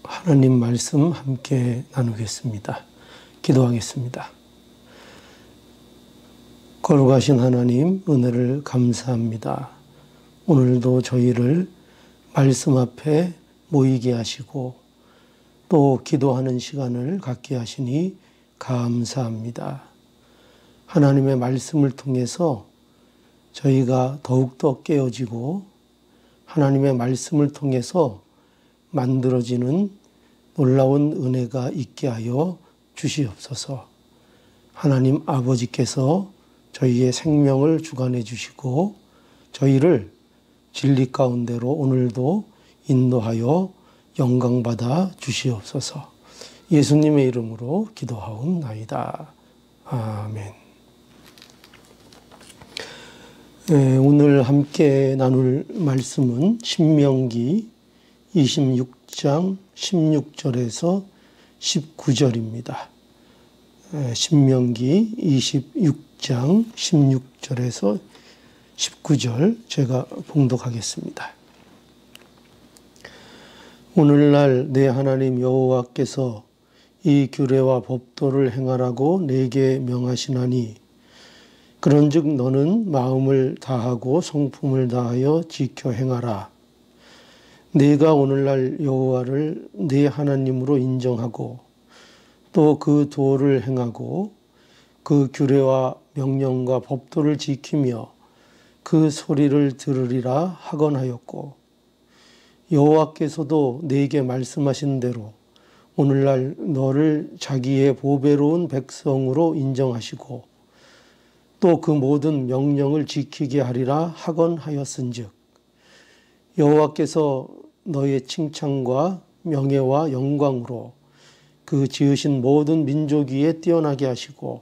하나님 말씀 함께 나누겠습니다. 기도하겠습니다. 거룩하신 하나님, 은혜를 감사합니다. 오늘도 저희를 말씀 앞에 모이게 하시고 또 기도하는 시간을 갖게 하시니 감사합니다. 하나님의 말씀을 통해서 저희가 더욱더 깨어지고 하나님의 말씀을 통해서 만들어지는 놀라운 은혜가 있게 하여 주시옵소서. 하나님 아버지께서 저희의 생명을 주관해 주시고 저희를 진리 가운데로 오늘도 인도하여 영광받아 주시옵소서. 예수님의 이름으로 기도하옵나이다. 아멘. 오늘 함께 나눌 말씀은 신명기 26장 16절에서 19절입니다. 신명기 26장 16절에서 19절 제가 봉독하겠습니다. 오늘날 내 하나님 여호와께서 이 규례와 법도를 행하라고 내게 명하시나니 그런즉 너는 마음을 다하고 성품을 다하여 지켜 행하라. 내가 오늘날 여호와를 내 하나님으로 인정하고 또 그 도를 행하고 그 규례와 명령과 법도를 지키며 그 소리를 들으리라 하건하였고 여호와께서도 내게 말씀하신 대로 오늘날 너를 자기의 보배로운 백성으로 인정하시고 또 그 모든 명령을 지키게 하리라 하건하였은즉 여호와께서 너의 칭찬과 명예와 영광으로 그 지으신 모든 민족 위에 뛰어나게 하시고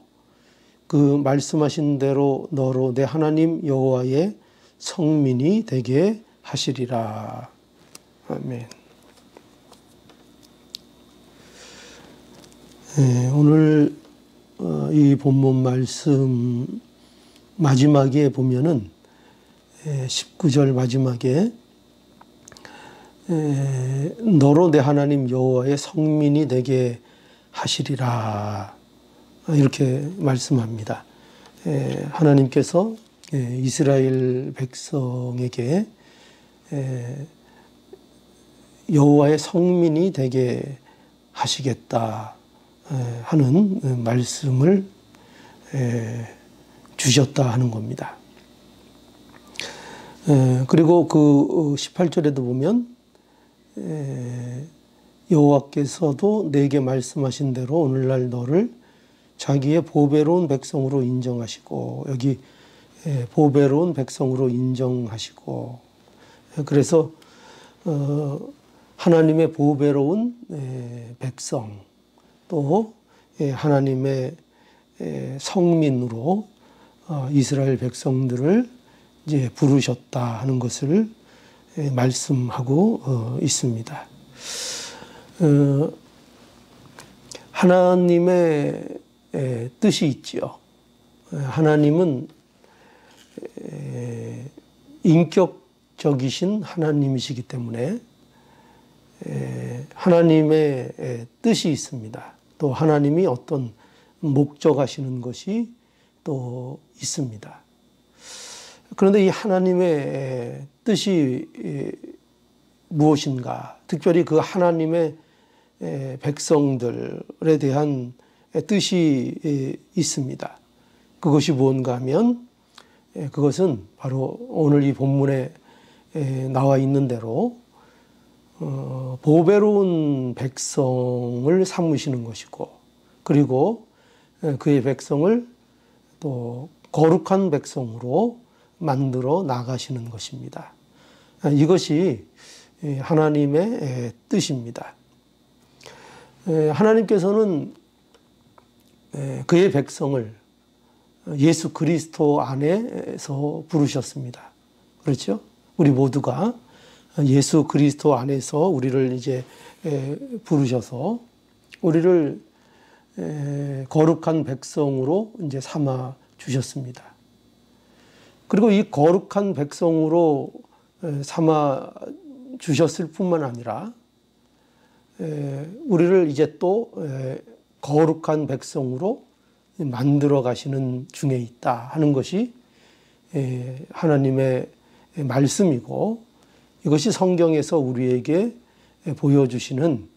그 말씀하신 대로 너로 내 하나님 여호와의 성민이 되게 하시리라. 아멘. 오늘 이 본문 말씀 마지막에 보면은 19절 마지막에 너로 내 하나님 여호와의 성민이 되게 하시리라 이렇게 말씀합니다. 하나님께서 이스라엘 백성에게 여호와의 성민이 되게 하시겠다 하는 말씀을 주셨다 하는 겁니다. 그리고 그 18절에도 보면 여호와께서도 내게 말씀하신 대로 오늘날 너를 자기의 보배로운 백성으로 인정하시고 여기 보배로운 백성으로 인정하시고 그래서 하나님의 보배로운 백성 또 하나님의 성민으로 이스라엘 백성들을 이제 부르셨다 하는 것을 말씀하고 있습니다. 하나님의 뜻이 있지요. 하나님은 인격적이신 하나님이시기 때문에 하나님의 뜻이 있습니다. 또 하나님이 어떤 목적하시는 것이 또 있습니다. 그런데 이 하나님의 뜻이 무엇인가? 특별히 그 하나님의 백성들에 대한 뜻이 있습니다. 그것이 무엇인가 하면 그것은 바로 오늘 이 본문에 나와 있는 대로 보배로운 백성을 삼으시는 것이고 그리고 그의 백성을 또 거룩한 백성으로 만들어 나가시는 것입니다. 이것이 하나님의 뜻입니다. 하나님께서는 그의 백성을 예수 그리스도 안에서 부르셨습니다. 그렇죠? 우리 모두가 예수 그리스도 안에서 우리를 이제 부르셔서 우리를 거룩한 백성으로 이제 삼아 주셨습니다. 그리고 이 거룩한 백성으로 삼아 주셨을 뿐만 아니라 우리를 이제 또 거룩한 백성으로 만들어 가시는 중에 있다 하는 것이 하나님의 말씀이고, 이것이 성경에서 우리에게 보여주시는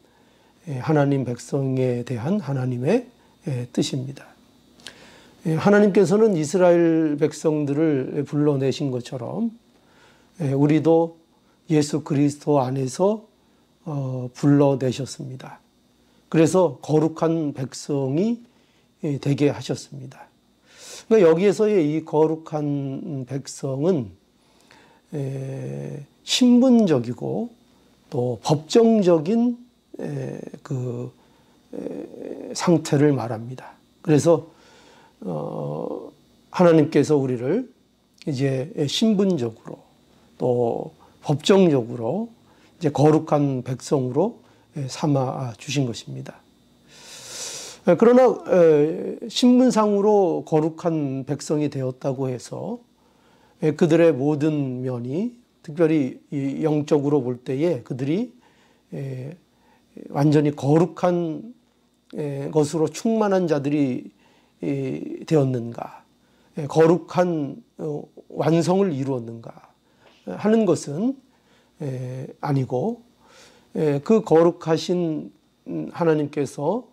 하나님 백성에 대한 하나님의 뜻입니다. 하나님께서는 이스라엘 백성들을 불러내신 것처럼 우리도 예수 그리스도 안에서 불러내셨습니다. 그래서 거룩한 백성이 되게 하셨습니다. 그러니까 여기에서의 이 거룩한 백성은 신분적이고 또 법정적인 그 상태를 말합니다. 그래서 하나님께서 우리를 이제 신분적으로 또 법정적으로 이제 거룩한 백성으로 삼아 주신 것입니다. 그러나 신분상으로 거룩한 백성이 되었다고 해서 그들의 모든 면이, 특별히 영적으로 볼 때에 그들이 완전히 거룩한 것으로 충만한 자들이 되었는가, 거룩한 완성을 이루었는가 하는 것은 아니고, 그 거룩하신 하나님께서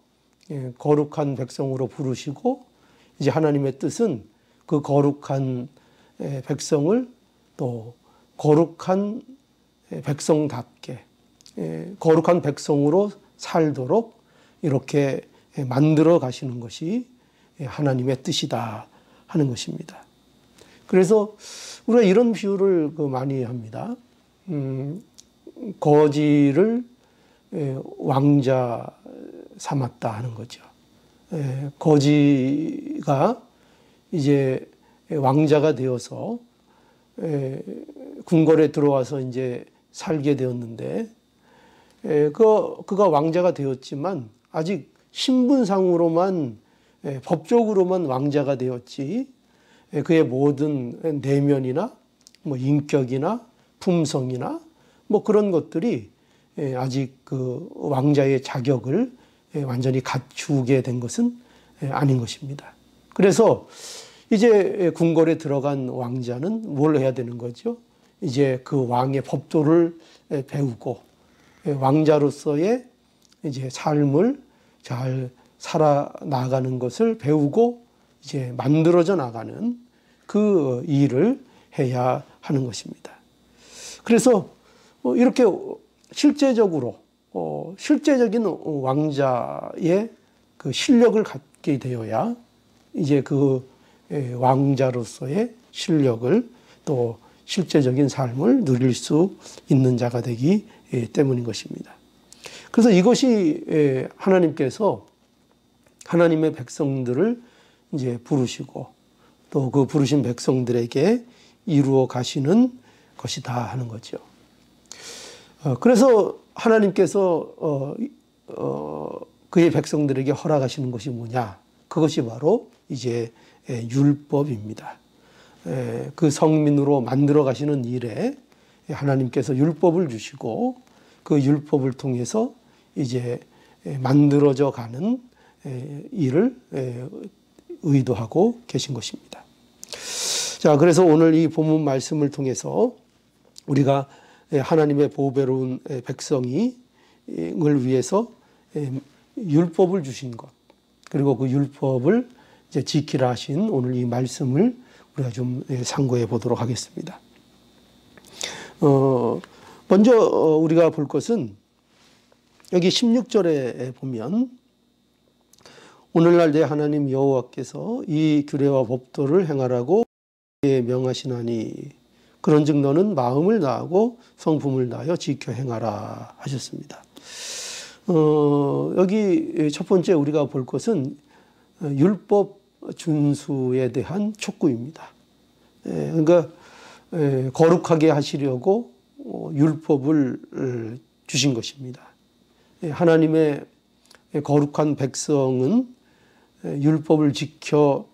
거룩한 백성으로 부르시고, 이제 하나님의 뜻은 그 거룩한 백성을 또 거룩한 백성답게 거룩한 백성으로 살도록 이렇게 만들어 가시는 것이 하나님의 뜻이다 하는 것입니다. 그래서 우리가 이런 비유를 많이 합니다. 거지를 왕자 삼았다 하는 거죠. 거지가 이제 왕자가 되어서 궁궐에 들어와서 이제 살게 되었는데, 그가 왕자가 되었지만 아직 신분상으로만, 법적으로만 왕자가 되었지, 그의 모든 내면이나 뭐 인격이나 품성이나 뭐 그런 것들이 아직 그 왕자의 자격을 완전히 갖추게 된 것은 아닌 것입니다. 그래서 이제 궁궐에 들어간 왕자는 뭘 해야 되는 거죠? 이제 그 왕의 법도를 배우고 왕자로서의 이제 삶을 잘 살아나가는 것을 배우고 이제 만들어져 나가는 그 일을 해야 하는 것입니다. 그래서 이렇게 실제적으로 실제적인 왕자의 그 실력을 갖게 되어야 이제 그 왕자로서의 실력을 또 실제적인 삶을 누릴 수 있는 자가 되기 때문인 것입니다. 그래서 이것이 하나님께서 하나님의 백성들을 이제 부르시고 또 그 부르신 백성들에게 이루어 가시는 것이다 하는 거죠. 그래서 하나님께서 그의 백성들에게 허락하시는 것이 뭐냐? 그것이 바로 이제 율법입니다. 그 성민으로 만들어 가시는 일에 하나님께서 율법을 주시고 그 율법을 통해서 이제 만들어져 가는 일을 의도하고 계신 것입니다. 자, 그래서 오늘 이 본문 말씀을 통해서 우리가 하나님의 보배로운 백성을 위해서 율법을 주신 것, 그리고 그 율법을 이제 지키라 하신 오늘 이 말씀을 우리가 좀 상고해 보도록 하겠습니다. 먼저 우리가 볼 것은 여기 16절에 보면 오늘날 내 하나님 여호와께서 이 규례와 법도를 행하라고 명하시나니 그런즉 너는 마음을 다하고 성품을 다하여 지켜 행하라 하셨습니다. 여기 첫 번째 우리가 볼 것은 율법 준수에 대한 촉구입니다. 그러니까 거룩하게 하시려고 율법을 주신 것입니다. 하나님의 거룩한 백성은 율법을 지켜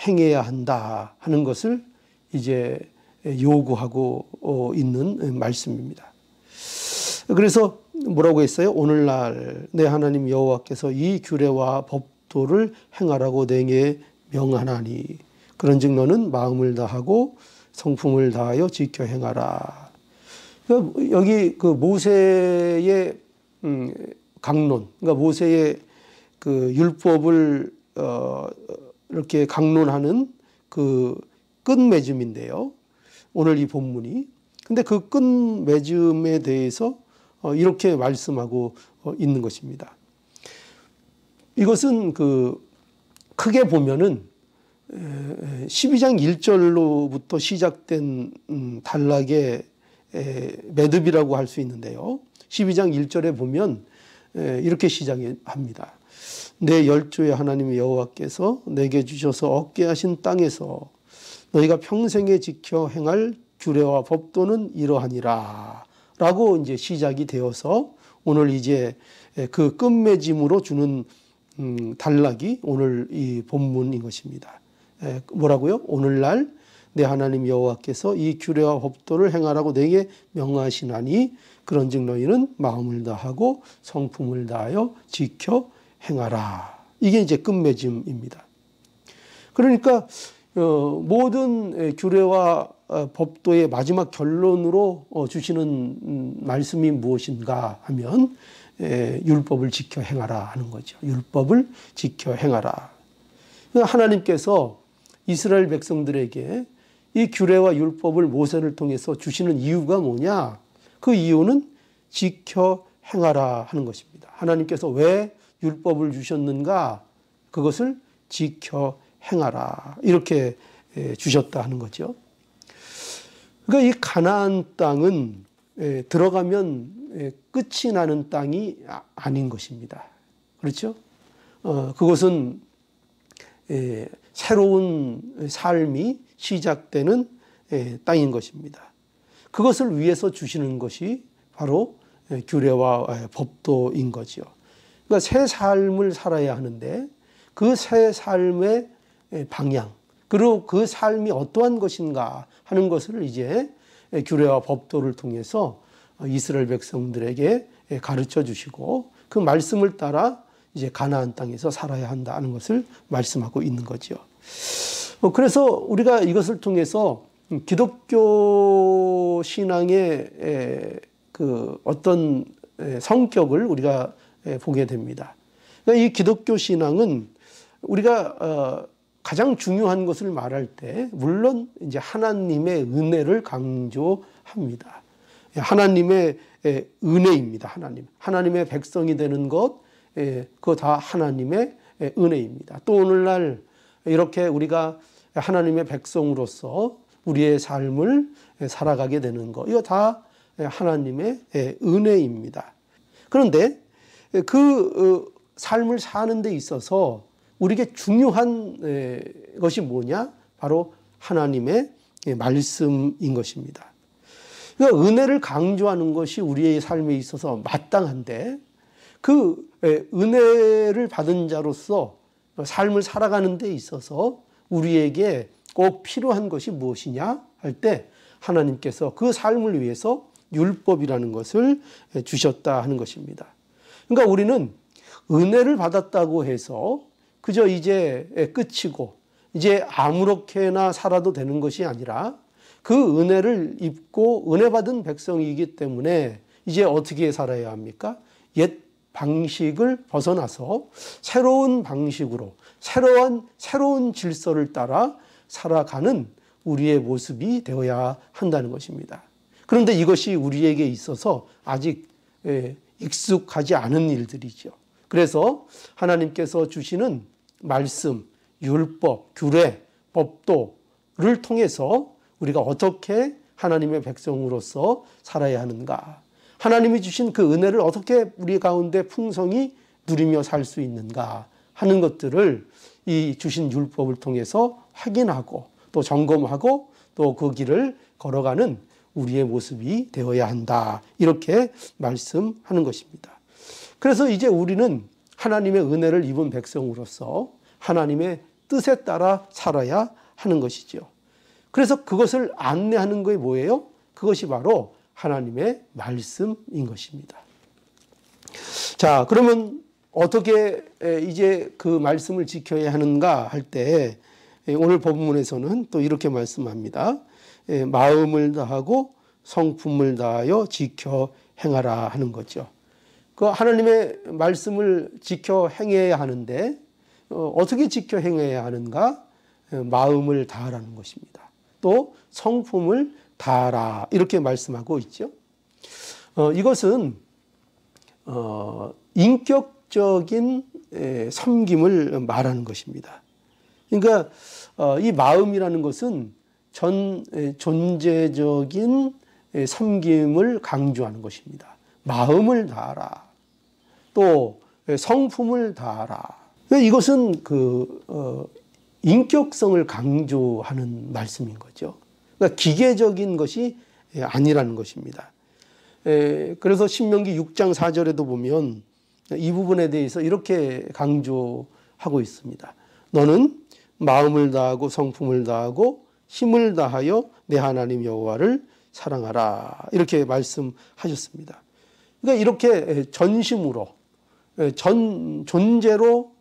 행해야 한다 하는 것을 이제 요구하고 있는 말씀입니다. 그래서 뭐라고 했어요? 오늘날 내 하나님 여호와께서 이 규례와 법도를 행하라고 내게 명하나니 그런즉 너는 마음을 다하고 성품을 다하여 지켜 행하라. 여기 그 모세의 강론, 그러니까 모세의 그 율법을 이렇게 강론하는 그 끝맺음인데요. 오늘 이 본문이. 근데 그 끝맺음에 대해서 이렇게 말씀하고 있는 것입니다. 이것은 그 크게 보면은 12장 1절로부터 시작된 단락의 매듭이라고 할 수 있는데요. 12장 1절에 보면 이렇게 시작합니다. 내 열조의 하나님 여호와께서 내게 주셔서 얻게 하신 땅에서 너희가 평생에 지켜 행할 규례와 법도는 이러하니라 라고 이제 시작이 되어서 오늘 이제 그 끝맺음으로 주는 단락이 오늘 이 본문인 것입니다. 뭐라고요? 오늘날 내 하나님 여호와께서 이 규례와 법도를 행하라고 내게 명하시나니 그런즉 너희는 마음을 다하고 성품을 다하여 지켜 행하라. 이게 이제 끝맺음입니다. 그러니까 모든 규례와 법도의 마지막 결론으로 주시는 말씀이 무엇인가 하면 율법을 지켜 행하라 하는 거죠. 율법을 지켜 행하라. 하나님께서 이스라엘 백성들에게 이 규례와 율법을 모세를 통해서 주시는 이유가 뭐냐? 그 이유는 지켜 행하라 하는 것입니다. 하나님께서 왜 율법을 주셨는가? 그것을 지켜 행하라. 이렇게 주셨다 하는 거죠. 그러니까 이 가나안 땅은 들어가면 끝이 나는 땅이 아닌 것입니다. 그렇죠? 그것은 새로운 삶이 시작되는 땅인 것입니다. 그것을 위해서 주시는 것이 바로 규례와 법도인 거죠. 그러니까 새 삶을 살아야 하는데 그 새 삶의 방향, 그리고 그 삶이 어떠한 것인가 하는 것을 이제 규례와 법도를 통해서 이스라엘 백성들에게 가르쳐 주시고 그 말씀을 따라 이제 가나안 땅에서 살아야 한다는 것을 말씀하고 있는 거죠. 그래서 우리가 이것을 통해서 기독교 신앙의 그 어떤 성격을 우리가 보게 됩니다. 그러니까 이 기독교 신앙은 우리가 가장 중요한 것을 말할 때 물론 이제 하나님의 은혜를 강조합니다. 하나님의 은혜입니다. 하나님의 백성이 되는 것, 그거 다 하나님의 은혜입니다. 또 오늘날 이렇게 우리가 하나님의 백성으로서 우리의 삶을 살아가게 되는 것, 이거 다 하나님의 은혜입니다. 그런데 그 삶을 사는 데 있어서 우리에게 중요한 것이 뭐냐? 바로 하나님의 말씀인 것입니다. 그러니까 은혜를 강조하는 것이 우리의 삶에 있어서 마땅한데 그 은혜를 받은 자로서 삶을 살아가는 데 있어서 우리에게 꼭 필요한 것이 무엇이냐 할 때 하나님께서 그 삶을 위해서 율법이라는 것을 주셨다 하는 것입니다. 그러니까 우리는 은혜를 받았다고 해서 그저 이제 끝이고 이제 아무렇게나 살아도 되는 것이 아니라 그 은혜를 입고 은혜 받은 백성이기 때문에 이제 어떻게 살아야 합니까? 옛 방식을 벗어나서 새로운 방식으로 새로운 질서를 따라 살아가는 우리의 모습이 되어야 한다는 것입니다. 그런데 이것이 우리에게 있어서 아직 익숙하지 않은 일들이죠. 그래서 하나님께서 주시는 말씀, 율법, 규례, 법도를 통해서 우리가 어떻게 하나님의 백성으로서 살아야 하는가, 하나님이 주신 그 은혜를 어떻게 우리 가운데 풍성히 누리며 살 수 있는가 하는 것들을 이 주신 율법을 통해서 확인하고 또 점검하고 또 그 길을 걸어가는 우리의 모습이 되어야 한다. 이렇게 말씀하는 것입니다. 그래서 이제 우리는 하나님의 은혜를 입은 백성으로서 하나님의 뜻에 따라 살아야 하는 것이죠. 그래서 그것을 안내하는 것이 뭐예요? 그것이 바로 하나님의 말씀인 것입니다. 자, 그러면 어떻게 이제 그 말씀을 지켜야 하는가 할 때 오늘 본문에서는 또 이렇게 말씀합니다. 마음을 다하고 성품을 다하여 지켜 행하라 하는 거죠. 그 하나님의 말씀을 지켜 행해야 하는데 어떻게 지켜 행해야 하는가? 마음을 다하라는 것입니다. 또 성품을 다하라 이렇게 말씀하고 있죠. 이것은 인격적인 섬김을 말하는 것입니다. 그러니까 이 마음이라는 것은 존재적인 섬김을 강조하는 것입니다. 마음을 다하라. 또 성품을 다하라. 이것은 인격성을 강조하는 말씀인 거죠. 그러니까 기계적인 것이 아니라는 것입니다. 그래서 신명기 6장 4절에도 보면 이 부분에 대해서 이렇게 강조하고 있습니다. 너는 마음을 다하고 성품을 다하고 힘을 다하여 내 하나님 여호와를 사랑하라. 이렇게 말씀하셨습니다. 그러니까 이렇게 전심으로, 존재로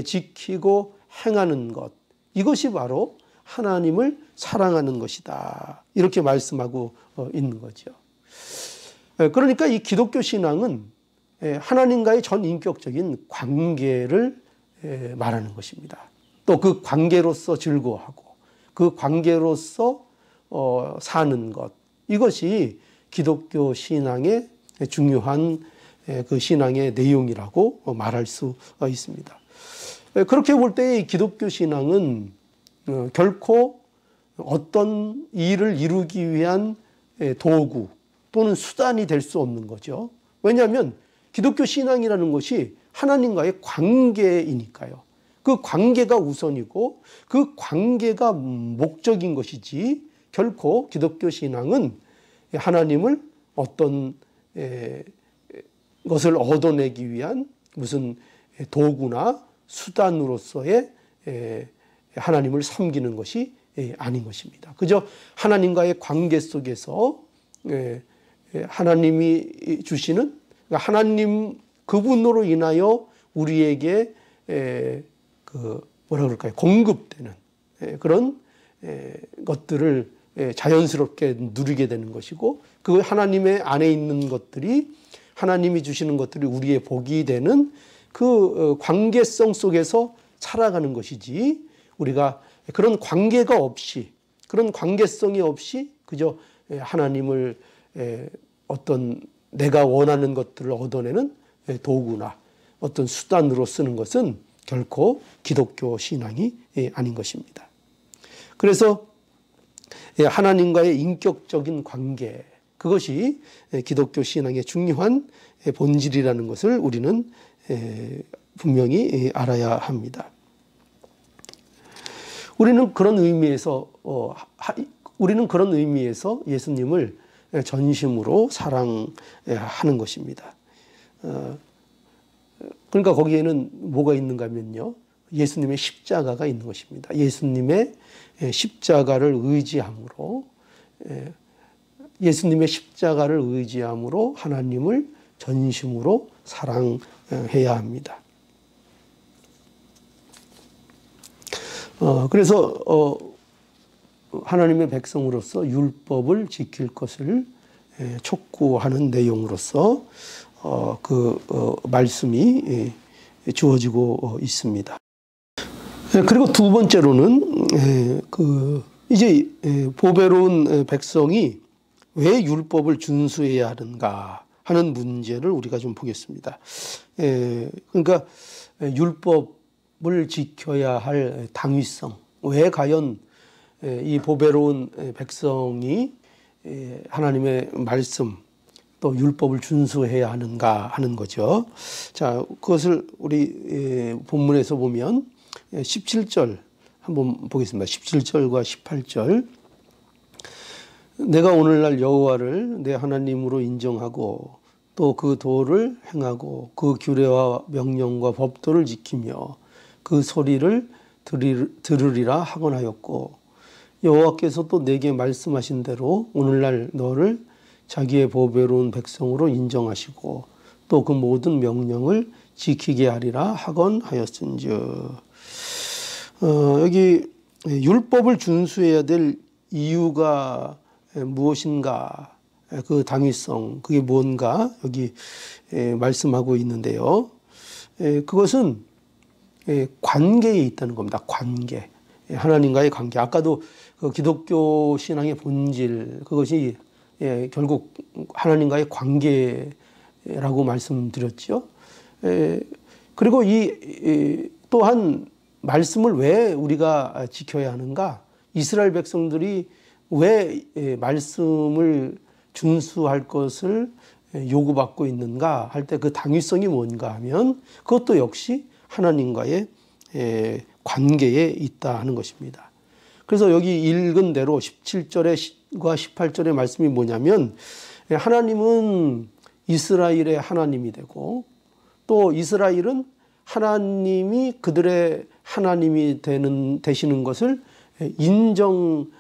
지키고 행하는 것, 이것이 바로 하나님을 사랑하는 것이다. 이렇게 말씀하고 있는 거죠. 그러니까 이 기독교 신앙은 하나님과의 전인격적인 관계를 말하는 것입니다. 또 그 관계로서 즐거워하고 그 관계로서 사는 것, 이것이 기독교 신앙의 중요한 그 신앙의 내용이라고 말할 수 있습니다. 그렇게 볼 때 기독교 신앙은 결코 어떤 일을 이루기 위한 도구 또는 수단이 될 수 없는 거죠. 왜냐하면 기독교 신앙이라는 것이 하나님과의 관계이니까요. 그 관계가 우선이고 그 관계가 목적인 것이지 결코 기독교 신앙은 하나님을 어떤 것을 얻어내기 위한 무슨 도구나 수단으로서의 하나님을 섬기는 것이 아닌 것입니다. 그저 하나님과의 관계 속에서 하나님이 주시는, 하나님 그분으로 인하여 우리에게 뭐라 그럴까요? 공급되는 그런 것들을 자연스럽게 누리게 되는 것이고, 그 하나님의 안에 있는 것들이, 하나님이 주시는 것들이 우리의 복이 되는 그 관계성 속에서 살아가는 것이지, 우리가 그런 관계가 없이, 그런 관계성이 없이 그저 하나님을 어떤 내가 원하는 것들을 얻어내는 도구나 어떤 수단으로 쓰는 것은 결코 기독교 신앙이 아닌 것입니다. 그래서 하나님과의 인격적인 관계, 그것이 기독교 신앙의 중요한 본질이라는 것을 우리는 분명히 알아야 합니다. 우리는 그런 의미에서 예수님을 전심으로 사랑하는 것입니다. 그러니까 거기에는 뭐가 있는가 하면요, 예수님의 십자가가 있는 것입니다. 예수님의 십자가를 의지함으로, 예수님의 십자가를 의지함으로 하나님을 전심으로 사랑해야 합니다. 그래서 하나님의 백성으로서 율법을 지킬 것을 촉구하는 내용으로서 말씀이 주어지고 있습니다. 그리고 두 번째로는 이제 보배로운 백성이 왜 율법을 준수해야 하는가 하는 문제를 우리가 좀 보겠습니다. 그러니까 율법을 지켜야 할 당위성, 왜 과연 이 보배로운 백성이 하나님의 말씀 또 율법을 준수해야 하는가 하는 거죠. 자, 그것을 우리 본문에서 보면 17절 한번 보겠습니다. 17절과 18절. 내가 오늘날 여호와를 내 하나님으로 인정하고 또 그 도를 행하고 그 규례와 명령과 법도를 지키며 그 소리를 들으리라 하곤 하였고, 여호와께서 또 내게 말씀하신 대로 오늘날 너를 자기의 보배로운 백성으로 인정하시고 또 그 모든 명령을 지키게 하리라 하건 하였은즉. 여기 율법을 준수해야 될 이유가 무엇인가, 그 당위성, 그게 뭔가 여기 말씀하고 있는데요. 그것은 관계에 있다는 겁니다. 관계. 하나님과의 관계. 아까도 그 기독교 신앙의 본질, 그것이 결국 하나님과의 관계라고 말씀드렸죠. 그리고 또한 말씀을 왜 우리가 지켜야 하는가? 이스라엘 백성들이 왜 말씀을 준수할 것을 요구받고 있는가 할 때 그 당위성이 뭔가 하면 그것도 역시 하나님과의 관계에 있다 하는 것입니다. 그래서 여기 읽은 대로 17절과 18절의 말씀이 뭐냐면 하나님은 이스라엘의 하나님이 되고 또 이스라엘은 하나님이 그들의 하나님이 되시는 것을 인정하는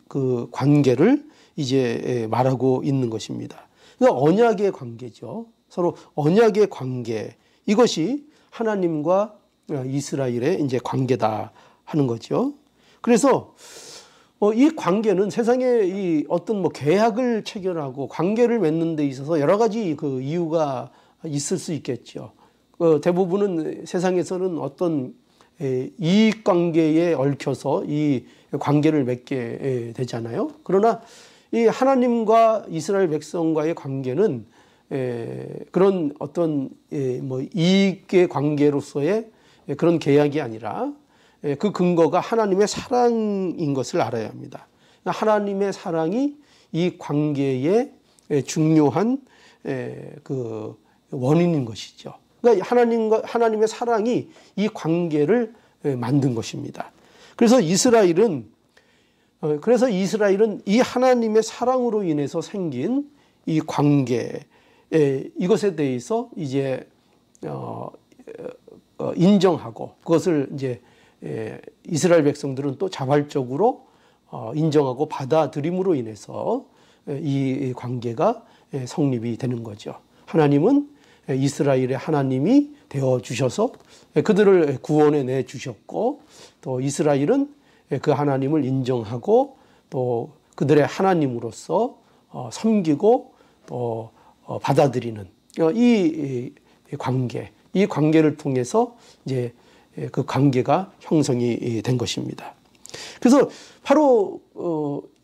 그 관계를 이제 말하고 있는 것입니다. 그러니까 언약의 관계죠. 서로 언약의 관계. 이것이 하나님과 이스라엘의 이제 관계다 하는 거죠. 그래서 이 관계는 세상에 이 어떤 계약을 체결하고 관계를 맺는 데 있어서 여러 가지 그 이유가 있을 수 있겠죠. 대부분은 세상에서는 어떤 이익 관계에 얽혀서 이 관계를 맺게 되잖아요. 그러나 이 하나님과 이스라엘 백성과의 관계는 그런 어떤 이익의 관계로서의 그런 계약이 아니라 그 근거가 하나님의 사랑인 것을 알아야 합니다. 하나님의 사랑이 이 관계의 중요한 그 원인인 것이죠. 그러니까 하나님의 사랑이 이 관계를 만든 것입니다. 그래서 이스라엘은 이 하나님의 사랑으로 인해서 생긴 이 관계, 이것에 대해서 이제 인정하고 그것을 이제 이스라엘 백성들은 또 자발적으로 인정하고 받아들임으로 인해서 이 관계가 성립이 되는 거죠. 하나님은 이스라엘의 하나님이 되어 주셔서 그들을 구원해 내 주셨고 또 이스라엘은 그 하나님을 인정하고 또 그들의 하나님으로서 섬기고 또 받아들이는 이 관계, 이 관계를 통해서 이제 그 관계가 형성이 된 것입니다. 그래서 바로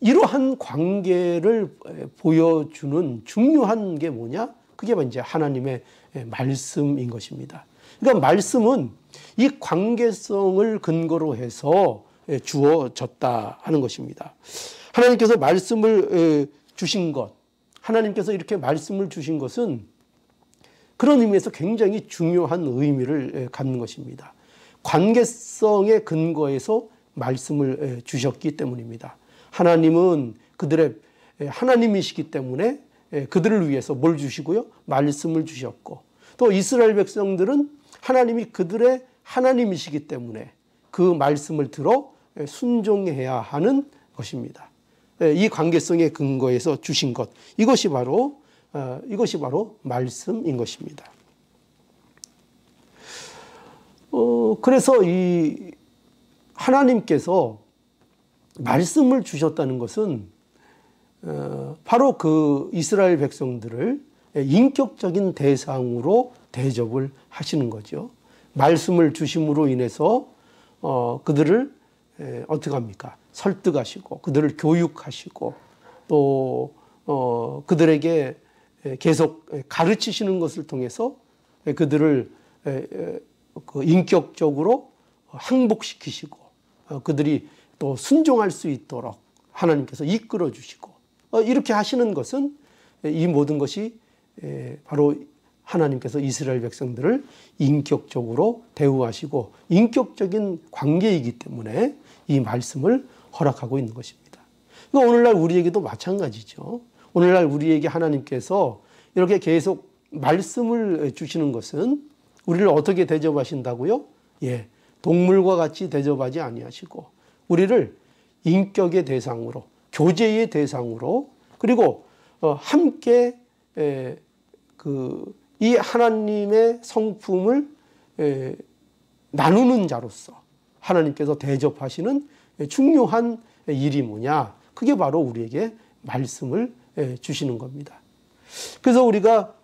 이러한 관계를 보여주는 중요한 게 뭐냐? 그게 이제 하나님의 말씀인 것입니다. 그러니까 말씀은 이 관계성을 근거로 해서 주어졌다 하는 것입니다. 하나님께서 말씀을 주신 것, 하나님께서 이렇게 말씀을 주신 것은 그런 의미에서 굉장히 중요한 의미를 갖는 것입니다. 관계성의 근거에서 말씀을 주셨기 때문입니다. 하나님은 그들의 하나님이시기 때문에 그들을 위해서 뭘 주시고요? 말씀을 주셨고 또 이스라엘 백성들은 하나님이 그들의 하나님이시기 때문에 그 말씀을 들어 순종해야 하는 것입니다. 이 관계성의 근거에서 주신 것, 이것이 바로 말씀인 것입니다. 그래서 이 하나님께서 말씀을 주셨다는 것은 바로 그 이스라엘 백성들을 인격적인 대상으로 대접을 하시는 거죠. 말씀을 주심으로 인해서 그들을 어떻게 합니까? 설득하시고 그들을 교육하시고 또 그들에게 계속 가르치시는 것을 통해서 그들을 인격적으로 항복시키시고 그들이 또 순종할 수 있도록 하나님께서 이끌어 주시고 이렇게 하시는 것은 이 모든 것이 바로 하나님께서 이스라엘 백성들을 인격적으로 대우하시고 인격적인 관계이기 때문에 이 말씀을 허락하고 있는 것입니다. 그러니까 오늘날 우리에게도 마찬가지죠. 오늘날 우리에게 하나님께서 이렇게 계속 말씀을 주시는 것은 우리를 어떻게 대접하신다고요? 동물과 같이 대접하지 아니하시고 우리를 인격의 대상으로, 교제의 대상으로, 그리고 함께 이 하나님의 성품을 나누는 자로서 하나님께서 대접하시는 중요한 일이 뭐냐? 그게 바로 우리에게 말씀을 주시는 겁니다. 그래서 우리가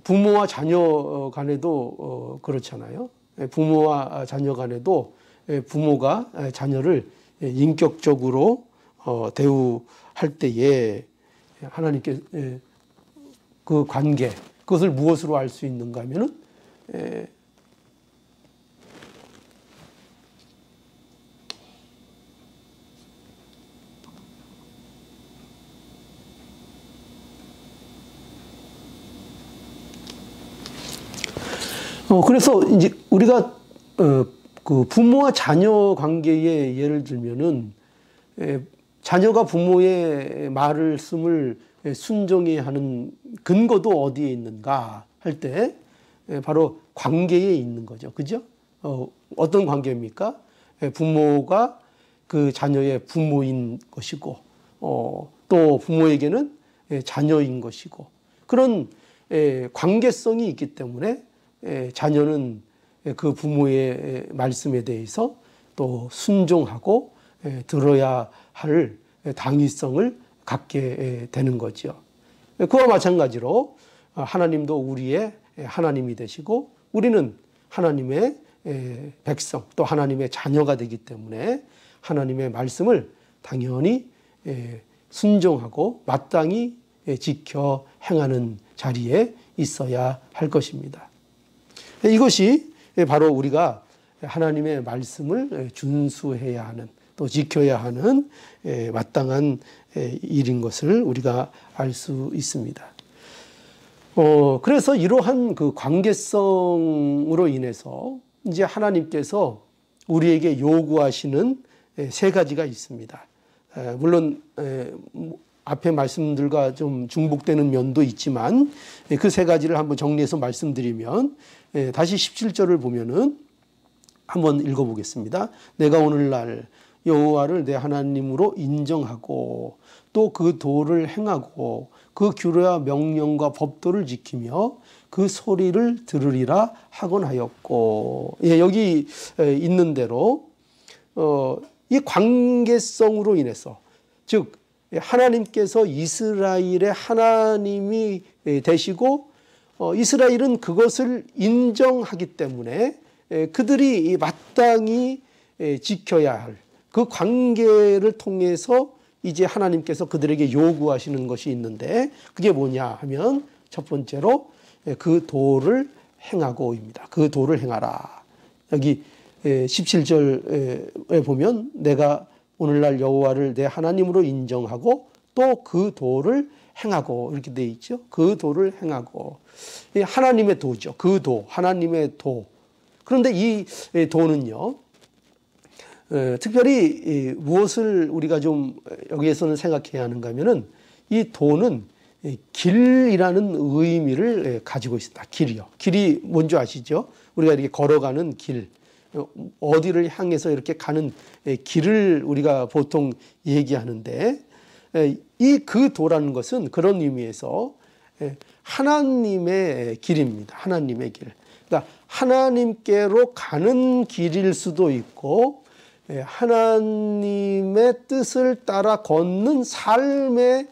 부모와 자녀 간에도 그렇잖아요. 부모와 자녀 간에도 부모가 자녀를 인격적으로 대우할 때에 하나님께 그 관계, 그것을 무엇으로 알 수 있는가 하면은 그래서 이제 우리가 그 부모와 자녀 관계에 예를 들면은 자녀가 부모의 말씀을 순종해야 하는 근거도 어디에 있는가 할 때 바로 관계에 있는 거죠. 그죠? 어떤 관계입니까? 부모가 그 자녀의 부모인 것이고 또 부모에게는 자녀인 것이고 그런 관계성이 있기 때문에 자녀는 그 부모의 말씀에 대해서 또 순종하고 들어야 할 당위성을 갖게 되는 거죠. 그와 마찬가지로 하나님도 우리의 하나님이 되시고 우리는 하나님의 백성 또 하나님의 자녀가 되기 때문에 하나님의 말씀을 당연히 순종하고 마땅히 지켜 행하는 자리에 있어야 할 것입니다. 이것이 바로 우리가 하나님의 말씀을 준수해야 하는 또 지켜야 하는 마땅한 일인 것을 우리가 알 수 있습니다. 그래서 이러한 그 관계성으로 인해서 이제 하나님께서 우리에게 요구하시는 세 가지가 있습니다. 물론 앞에 말씀들과 좀 중복되는 면도 있지만 그 세 가지를 한번 정리해서 말씀드리면 다시 17절을 보면은 한번 읽어보겠습니다. 내가 오늘날 여호와를 내 하나님으로 인정하고 또 그 도를 행하고 그 규례와 명령과 법도를 지키며 그 소리를 들으리라 하곤 하였고 여기 있는 대로 이 관계성으로 인해서 즉 하나님께서 이스라엘의 하나님이 되시고 이스라엘은 그것을 인정하기 때문에 그들이 마땅히 지켜야 할 그 관계를 통해서 이제 하나님께서 그들에게 요구하시는 것이 있는데 그게 뭐냐 하면 첫 번째로 그 도를 행하고입니다. 그 도를 행하라. 여기 17절에 보면 내가 오늘날 여호와를 내 하나님으로 인정하고 또 그 도를 행하고 이렇게 되어 있죠. 그 도를 행하고 하나님의 도죠. 그 도, 하나님의 도. 그런데 이 도는요. 특별히 무엇을 우리가 좀 여기에서는 생각해야 하는가 하면은 이 도는 길이라는 의미를 가지고 있습니다. 길이요. 길이 뭔지 아시죠? 우리가 이렇게 걸어가는 길, 어디를 향해서 이렇게 가는 길을 우리가 보통 얘기하는데 이 그 도라는 것은 그런 의미에서 하나님의 길입니다. 하나님의 길. 그러니까 하나님께로 가는 길일 수도 있고 하나님의 뜻을 따라 걷는 삶의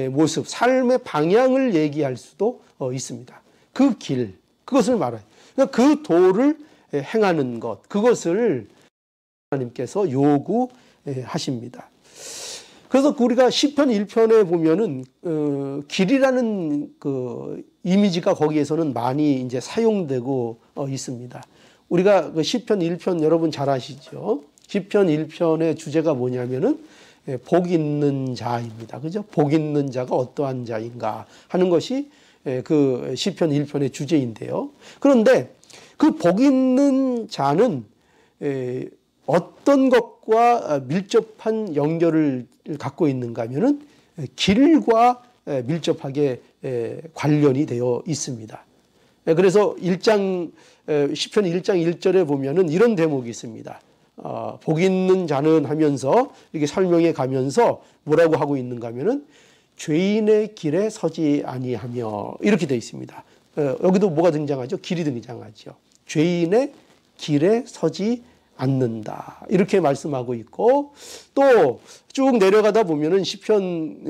모습, 삶의 방향을 얘기할 수도 있습니다. 그 길, 그것을 말해요. 그러니까 그 도를 행하는 것, 그것을 하나님께서 요구하십니다. 그래서 우리가 시편 1편에 보면은 길이라는 그 이미지가 거기에서는 많이 이제 사용되고 있습니다. 우리가 그 시편 1편 여러분 잘 아시죠? 시편 1편의 주제가 뭐냐면은 복 있는 자입니다. 그죠? 복 있는 자가 어떠한 자인가 하는 것이 그 시편 1편의 주제인데요. 그런데 그 복 있는 자는 어떤 것과 밀접한 연결을 갖고 있는가 하면은 길과 밀접하게 관련이 되어 있습니다. 그래서 시편 1장 1절에 보면은 이런 대목이 있습니다. 복 있는 자는 하면서 이렇게 설명해 가면서 뭐라고 하고 있는가 하면은 죄인의 길에 서지 아니하며 이렇게 되어 있습니다. 여기도 뭐가 등장하죠? 길이 등장하죠. 죄인의 길에 서지 않는다. 이렇게 말씀하고 있고 또 쭉 내려가다 보면은 시편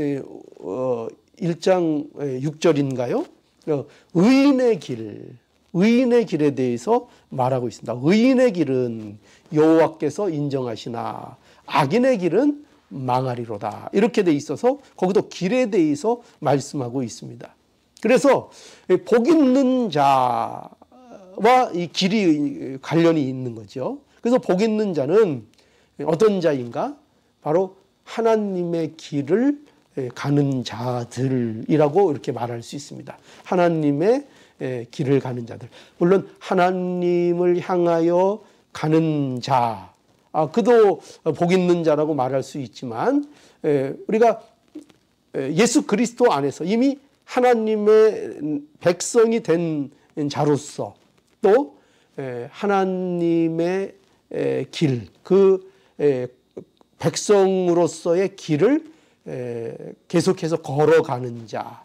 1장 6절인가요? 의인의 길에 대해서 말하고 있습니다. 의인의 길은 여호와께서 인정하시나 악인의 길은 망하리로다. 이렇게 돼 있어서 거기도 길에 대해서 말씀하고 있습니다. 그래서 복 있는 자와 이 길이 관련이 있는 거죠. 그래서 복 있는 자는 어떤 자인가? 바로 하나님의 길을 가는 자들이라고 이렇게 말할 수 있습니다. 하나님의 길을 가는 자들. 물론 하나님을 향하여 가는 자, 그도 복 있는 자라고 말할 수 있지만 우리가 예수 그리스도 안에서 이미 하나님의 백성이 된 자로서 또 하나님의 길, 그 백성으로서의 길을 계속해서 걸어가는 자,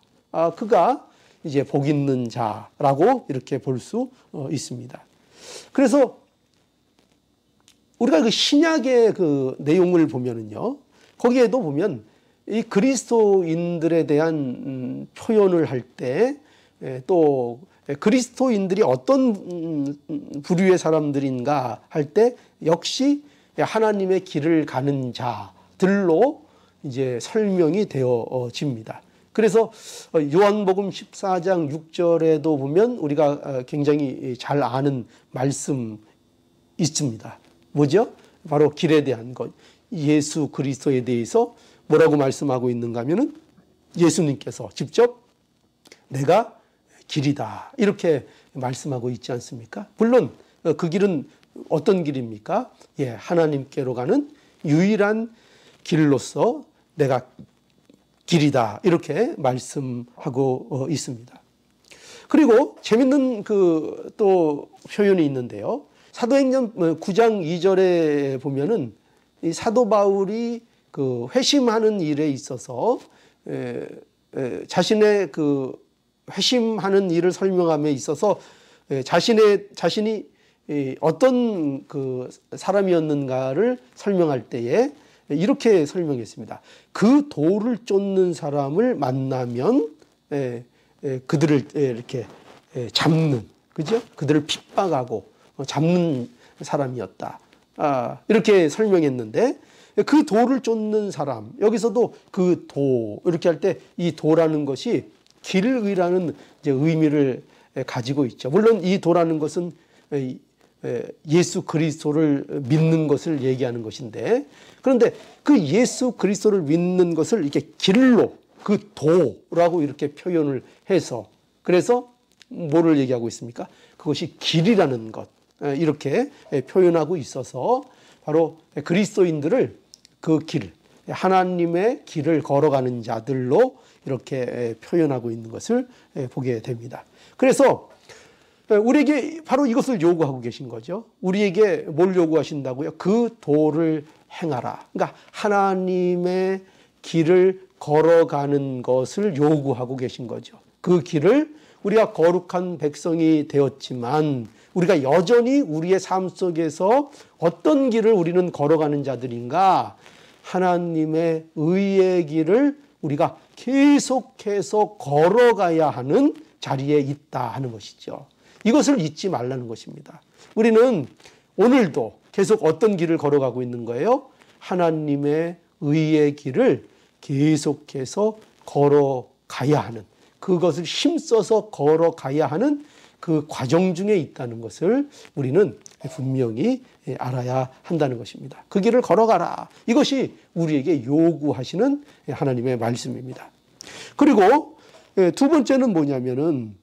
그가 이제 복 있는 자라고 이렇게 볼 수 있습니다. 그래서 우리가 그 신약의 그 내용을 보면은요, 거기에도 보면 이 그리스도인들에 대한 표현을 할 때 또 그리스도인들이 어떤 부류의 사람들인가 할 때 역시 하나님의 길을 가는 자들로 이제 설명이 되어집니다. 그래서 요한복음 14장 6절에도 보면 우리가 굉장히 잘 아는 말씀 있습니다. 뭐죠? 바로 길에 대한 것. 예수 그리스도에 대해서 뭐라고 말씀하고 있는가 하면은 예수님께서 직접 내가 길이다 이렇게 말씀하고 있지 않습니까? 물론 그 길은 어떤 길입니까? 하나님께로 가는 유일한 길로서 내가 길이다 이렇게 말씀하고 있습니다. 그리고 재밌는 그 또 표현이 있는데요. 사도행전 9장 2절에 보면은 이 사도 바울이 그 회심하는 일에 있어서 자신의 그 회심하는 일을 설명함에 있어서 자신이 어떤 그 사람이었는가를 설명할 때에 이렇게 설명했습니다. 그 돌을 쫓는 사람을 만나면 그들을 이렇게 잡는, 그죠? 그들을 핍박하고 잡는 사람이었다. 이렇게 설명했는데 그 돌을 쫓는 사람, 여기서도 그 도 이렇게 할 때 이 도라는 것이 길이라는 이제 의미를 가지고 있죠. 물론 이 도라는 것은 예수 그리스도를 믿는 것을 얘기하는 것인데, 그런데 그 예수 그리스도를 믿는 것을 이렇게 길로 그 도라고 이렇게 표현을 해서 그래서 뭐를 얘기하고 있습니까? 그것이 길이라는 것 이렇게 표현하고 있어서 바로 그리스도인들을 그 길, 하나님의 길을 걸어가는 자들로 이렇게 표현하고 있는 것을 보게 됩니다. 그래서 우리에게 바로 이것을 요구하고 계신 거죠. 우리에게 뭘 요구하신다고요? 그 도를 행하라. 그러니까 하나님의 길을 걸어가는 것을 요구하고 계신 거죠. 그 길을 우리가 거룩한 백성이 되었지만 우리가 여전히 우리의 삶 속에서 어떤 길을 우리는 걸어가는 자들인가? 하나님의 의의 길을 우리가 계속해서 걸어가야 하는 자리에 있다 하는 것이죠. 이것을 잊지 말라는 것입니다. 우리는 오늘도 계속 어떤 길을 걸어가고 있는 거예요? 하나님의 의의 길을 계속해서 걸어가야 하는, 그것을 힘써서 걸어가야 하는 그 과정 중에 있다는 것을 우리는 분명히 알아야 한다는 것입니다. 그 길을 걸어가라. 이것이 우리에게 요구하시는 하나님의 말씀입니다. 그리고 두 번째는 뭐냐면은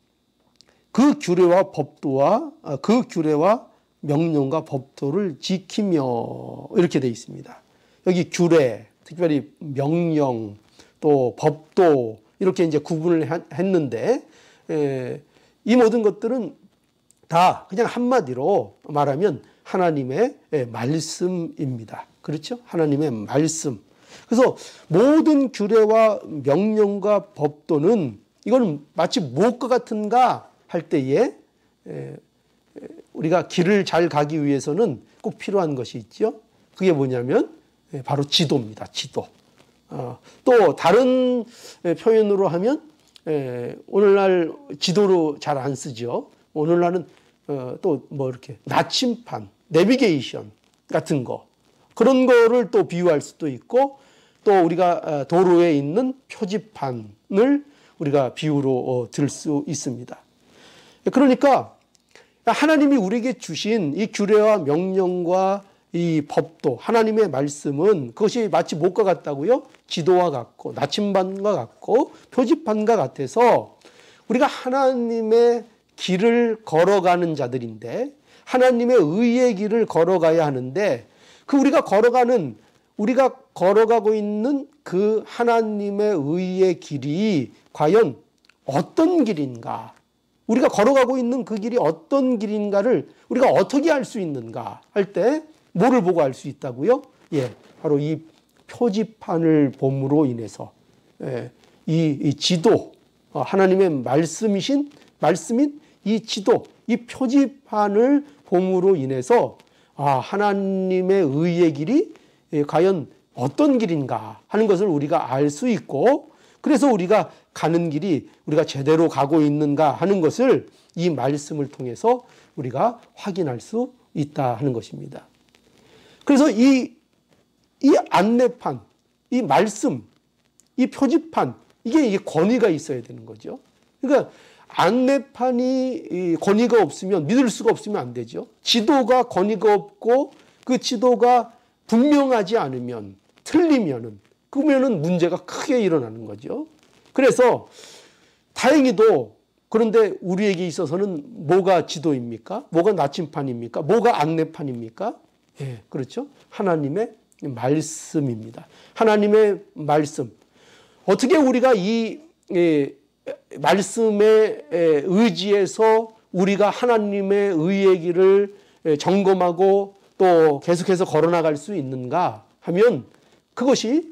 그 규례와 법도와 그 규례와 명령과 법도를 지키며 이렇게 되어 있습니다. 여기 규례, 특별히 명령, 또 법도 이렇게 이제 구분을 했는데 이 모든 것들은 다 그냥 한마디로 말하면 하나님의 말씀입니다. 그렇죠? 하나님의 말씀. 그래서 모든 규례와 명령과 법도는 이건 마치 무엇과 같은가 할 때에 우리가 길을 잘 가기 위해서는 꼭 필요한 것이 있죠. 그게 뭐냐면 바로 지도입니다. 지도. 또 다른 표현으로 하면 오늘날 지도로 잘 안 쓰죠. 오늘날은 또 뭐 이렇게 나침판, 내비게이션 같은 거, 그런 거를 또 비유할 수도 있고, 또 우리가 도로에 있는 표지판을 우리가 비유로 들 수 있습니다. 그러니까 하나님이 우리에게 주신 이 규례와 명령과 이 법도, 하나님의 말씀은 그것이 마치 무엇과 같다고요? 지도와 같고 나침반과 같고 표지판과 같아서 우리가 하나님의 길을 걸어가는 자들인데, 하나님의 의의 길을 걸어가야 하는데, 그 우리가 걸어가고 있는 그 하나님의 의의 길이 과연 어떤 길인가, 우리가 걸어가고 있는 그 길이 어떤 길인가를 우리가 어떻게 알 수 있는가 할 때 뭐를 보고 알 수 있다고요? 바로 이 표지판을 봄으로 인해서, 이 지도, 하나님의 말씀인 이 지도, 이 표지판을 봄으로 인해서 하나님의 의의 길이 과연 어떤 길인가 하는 것을 우리가 알 수 있고, 그래서 우리가 가는 길이 우리가 제대로 가고 있는가 하는 것을 이 말씀을 통해서 우리가 확인할 수 있다 하는 것입니다. 그래서 이 안내판, 이 말씀, 이 표지판, 이게 권위가 있어야 되는 거죠. 그러니까 안내판이 권위가 없으면, 믿을 수가 없으면 안 되죠. 지도가 권위가 없고 그 지도가 분명하지 않으면, 틀리면은, 그러면은 문제가 크게 일어나는 거죠. 그래서 다행히도, 그런데 우리에게 있어서는 뭐가 지도입니까? 뭐가 나침판입니까? 뭐가 안내판입니까? 그렇죠. 하나님의 말씀입니다. 하나님의 말씀. 어떻게 우리가 이 말씀에 의지해서 우리가 하나님의 의의 길을 점검하고 또 계속해서 걸어나갈 수 있는가 하면, 그것이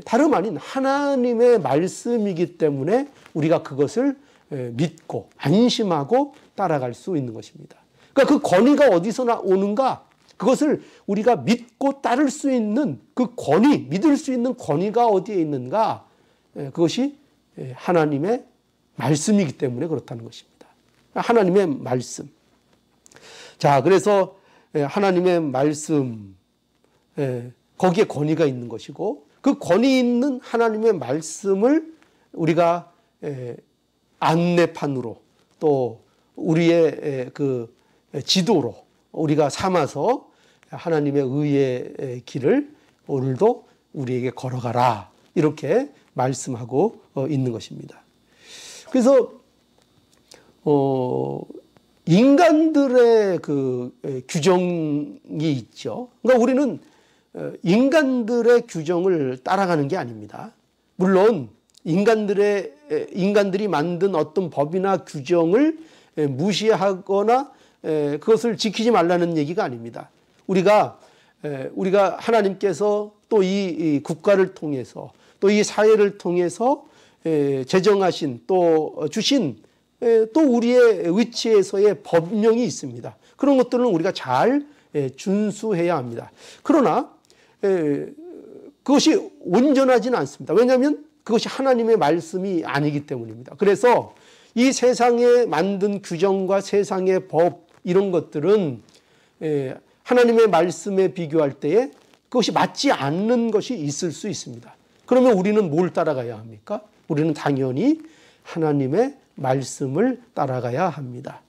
다름 아닌 하나님의 말씀이기 때문에 우리가 그것을 믿고 안심하고 따라갈 수 있는 것입니다. 그러니까 그 권위가 어디서 오는가? 그것을 우리가 믿고 따를 수 있는 그 권위, 믿을 수 있는 권위가 어디에 있는가? 그것이 하나님의 말씀이기 때문에 그렇다는 것입니다. 하나님의 말씀. 자, 그래서 하나님의 말씀, 거기에 권위가 있는 것이고, 그 권위 있는 하나님의 말씀을 우리가 안내판으로, 또 우리의 그 지도로 우리가 삼아서 하나님의 의의 길을 오늘도 우리에게 걸어가라, 이렇게 말씀하고 있는 것입니다. 그래서 인간들의 그 규정이 있죠. 그러니까 우리는 인간들의 규정을 따라가는 게 아닙니다. 물론 인간들이 만든 어떤 법이나 규정을 무시하거나 그것을 지키지 말라는 얘기가 아닙니다. 우리가 하나님께서 또 이 국가를 통해서, 또 이 사회를 통해서 제정하신, 또 주신, 또 우리의 위치에서의 법령이 있습니다. 그런 것들은 우리가 잘 준수해야 합니다. 그러나 그것이 온전하지는 않습니다. 왜냐하면 그것이 하나님의 말씀이 아니기 때문입니다. 그래서 이 세상에 만든 규정과 세상의 법, 이런 것들은 하나님의 말씀에 비교할 때에 그것이 맞지 않는 것이 있을 수 있습니다. 그러면 우리는 뭘 따라가야 합니까? 우리는 당연히 하나님의 말씀을 따라가야 합니다.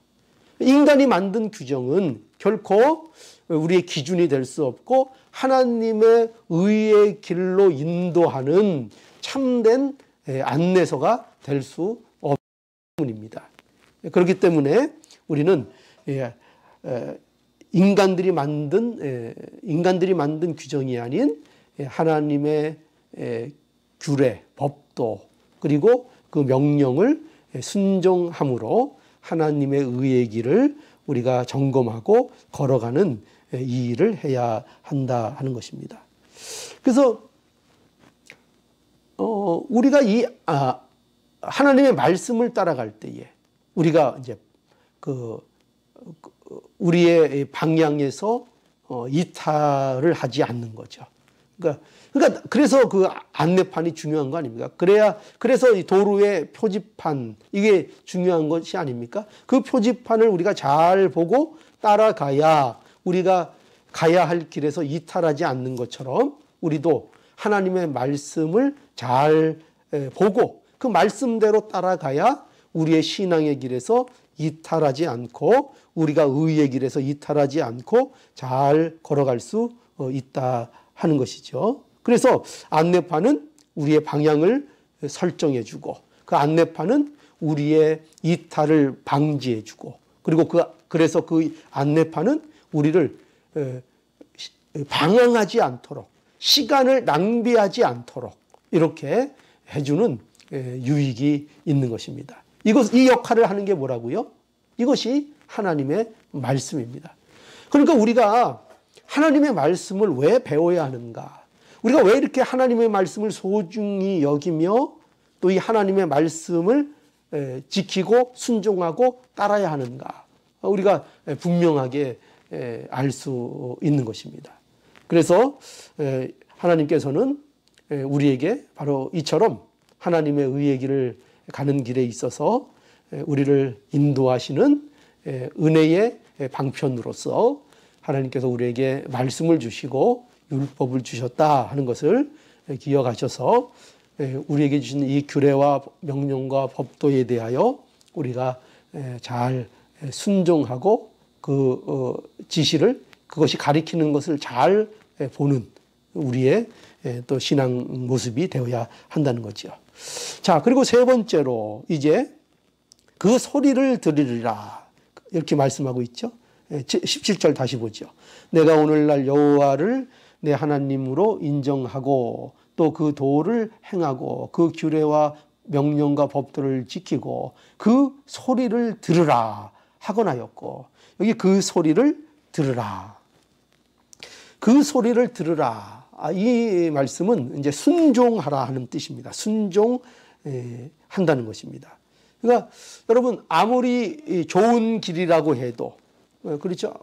인간이 만든 규정은 결코 우리의 기준이 될 수 없고, 하나님의 의의 길로 인도하는 참된 안내서가 될 수 없는 때문입니다. 그렇기 때문에 우리는 인간들이 만든 규정이 아닌 하나님의 규례, 법도, 그리고 그 명령을 순종함으로 하나님의 의의 길을 우리가 점검하고 걸어가는 이 일을 해야 한다 하는 것입니다. 그래서 우리가 하나님의 말씀을 따라갈 때에 우리가 이제 우리의 방향에서 이탈을 하지 않는 거죠. 그러니까 그래서 그 안내판이 중요한 거 아닙니까? 그래서 이 도로의 표지판 이게 중요한 것이 아닙니까? 그 표지판을 우리가 잘 보고 따라가야 우리가 가야 할 길에서 이탈하지 않는 것처럼 우리도 하나님의 말씀을 잘 보고 그 말씀대로 따라가야 우리의 신앙의 길에서 이탈하지 않고 우리가 의의 길에서 이탈하지 않고 잘 걸어갈 수 있다 하는 것이죠. 그래서 안내판은 우리의 방향을 설정해 주고 그 안내판은 우리의 이탈을 방지해 주고 그리고 그래서 그 안내판은 우리를 방황하지 않도록 시간을 낭비하지 않도록 이렇게 해주는 유익이 있는 것입니다. 이 역할을 하는 게 뭐라고요? 이것이 하나님의 말씀입니다. 그러니까 우리가 하나님의 말씀을 왜 배워야 하는가? 우리가 왜 이렇게 하나님의 말씀을 소중히 여기며 또 이 하나님의 말씀을 지키고 순종하고 따라야 하는가? 우리가 분명하게 알 수 있는 것입니다. 그래서 하나님께서는 우리에게 바로 이처럼 하나님의 의의 길을 가는 길에 있어서 우리를 인도하시는 은혜의 방편으로서 하나님께서 우리에게 말씀을 주시고 율법을 주셨다 하는 것을 기억하셔서 우리에게 주신 이 규례와 명령과 법도에 대하여 우리가 잘 순종하고 그 지시를 그것이 가리키는 것을 잘 보는 우리의 또 신앙 모습이 되어야 한다는 거죠. 자, 그리고 세 번째로 이제 그 소리를 들으리라 이렇게 말씀하고 있죠. 17절 다시 보죠. 내가 오늘날 여호와를 내 하나님으로 인정하고 또 그 도를 행하고 그 규례와 명령과 법도를 지키고 그 소리를 들으라 하거나였고 여기 그 소리를 들으라. 그 소리를 들으라. 이 말씀은 이제 순종하라 하는 뜻입니다. 순종한다는 것입니다. 그러니까 여러분 아무리 좋은 길이라고 해도 그렇죠.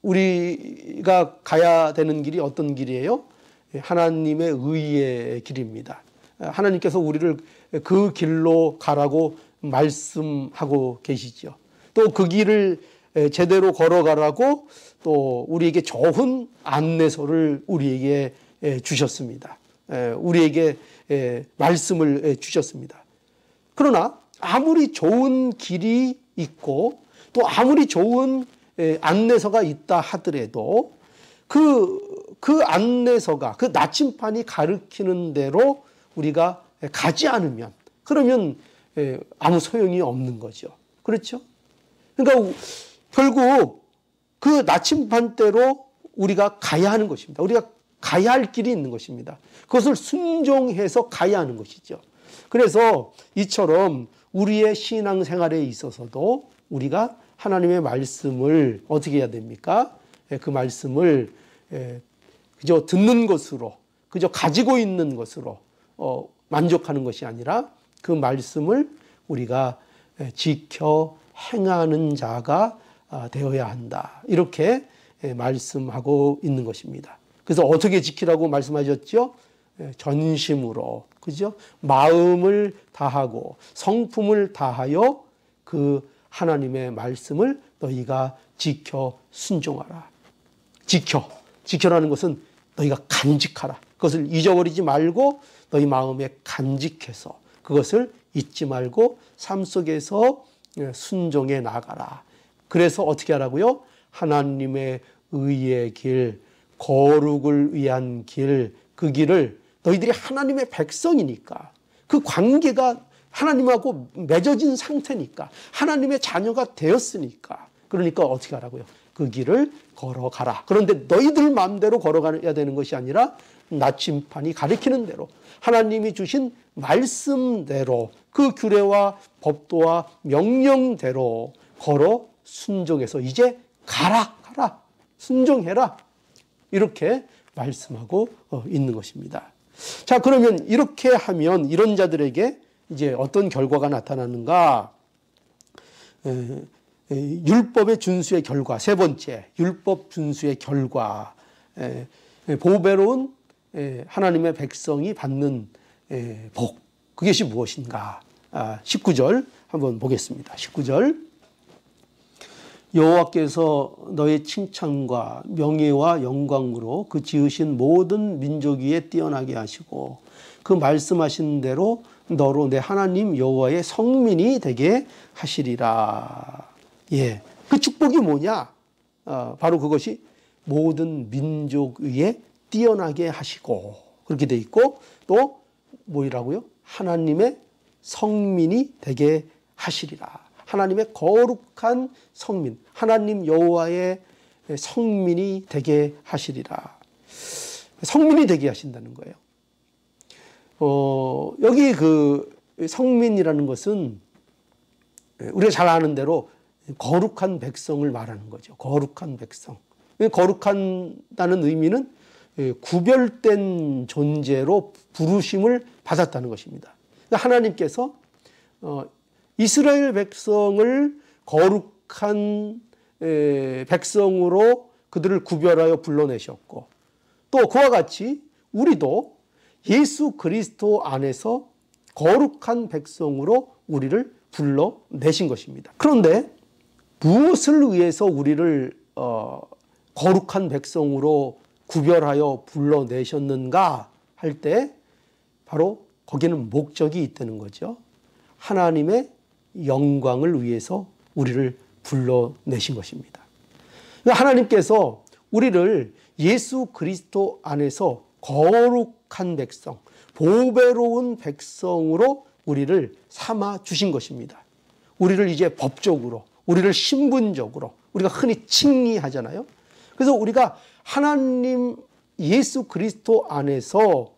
우리가 가야 되는 길이 어떤 길이에요? 하나님의 의의 길입니다. 하나님께서 우리를 그 길로 가라고 말씀하고 계시죠. 또 그 길을 제대로 걸어가라고 또 우리에게 좋은 안내서를 우리에게 주셨습니다. 우리에게 말씀을 주셨습니다. 그러나 아무리 좋은 길이 있고 또 아무리 좋은 안내서가 있다 하더라도 그 안내서가 그 나침판이 가르치는 대로 우리가 가지 않으면 그러면 아무 소용이 없는 거죠. 그렇죠? 그러니까 결국 그 나침판대로 우리가 가야 하는 것입니다. 우리가 가야 할 길이 있는 것입니다. 그것을 순종해서 가야 하는 것이죠. 그래서 이처럼 우리의 신앙생활에 있어서도 우리가 하나님의 말씀을 어떻게 해야 됩니까? 그 말씀을 그저 듣는 것으로 그저 가지고 있는 것으로 만족하는 것이 아니라 그 말씀을 우리가 지켜 행하는 자가 되어야 한다. 이렇게 말씀하고 있는 것입니다. 그래서 어떻게 지키라고 말씀하셨죠? 전심으로, 그죠? 마음을 다하고 성품을 다하여 그 하나님의 말씀을 너희가 지켜 순종하라. 지켜라는 것은 너희가 간직하라. 그것을 잊어버리지 말고 너희 마음에 간직해서 그것을 잊지 말고 삶 속에서 순종해 나가라. 그래서 어떻게 하라고요? 하나님의 의의 길, 거룩을 위한 길, 그 길을 너희들이 하나님의 백성이니까 그 관계가 하나님하고 맺어진 상태니까 하나님의 자녀가 되었으니까 그러니까 어떻게 하라고요? 그 길을 걸어가라. 그런데 너희들 마음대로 걸어가야 되는 것이 아니라 나침판이 가리키는 대로 하나님이 주신 말씀대로 그 규례와 법도와 명령대로 걸어 순종해서 이제 가라 순종해라 이렇게 말씀하고 있는 것입니다. 자, 그러면 이렇게 하면 이런 자들에게 이제 어떤 결과가 나타나는가? 율법의 준수의 결과, 세 번째, 율법 준수의 결과, 보배로운 하나님의 백성이 받는 복, 그것이 무엇인가? 19절 한번 보겠습니다. 19절. 여호와께서 너의 칭찬과 명예와 영광으로 그 지으신 모든 민족 위에 뛰어나게 하시고 그 말씀하신 대로 너로 내 하나님 여호와의 성민이 되게 하시리라. 예, 그 축복이 뭐냐? 바로 그것이 모든 민족 위에 뛰어나게 하시고, 그렇게 돼 있고, 또 뭐라고요? 하나님의 성민이 되게 하시리라. 하나님의 거룩한 성민, 하나님 여호와의 성민이 되게 하시리라. 성민이 되게 하신다는 거예요. 여기 그 성민이라는 것은 우리가 잘 아는 대로 거룩한 백성을 말하는 거죠. 거룩한 백성. 거룩한다는 의미는 구별된 존재로 부르심을 받았다는 것입니다. 그러니까 하나님께서 이스라엘 백성을 거룩한 백성으로 그들을 구별하여 불러내셨고, 또 그와 같이 우리도 예수 그리스도 안에서 거룩한 백성으로 우리를 불러내신 것입니다. 그런데 무엇을 위해서 우리를 거룩한 백성으로 구별하여 불러내셨는가 할 때 바로 거기는 목적이 있다는 거죠. 하나님의 영광을 위해서 우리를 불러내신 것입니다. 하나님께서 우리를 예수 그리스도 안에서 거룩한 백성, 보배로운 백성으로 우리를 삼아 주신 것입니다. 우리를 이제 법적으로, 우리를 신분적으로, 우리가 흔히 칭의하잖아요. 그래서 우리가 하나님 예수 그리스도 안에서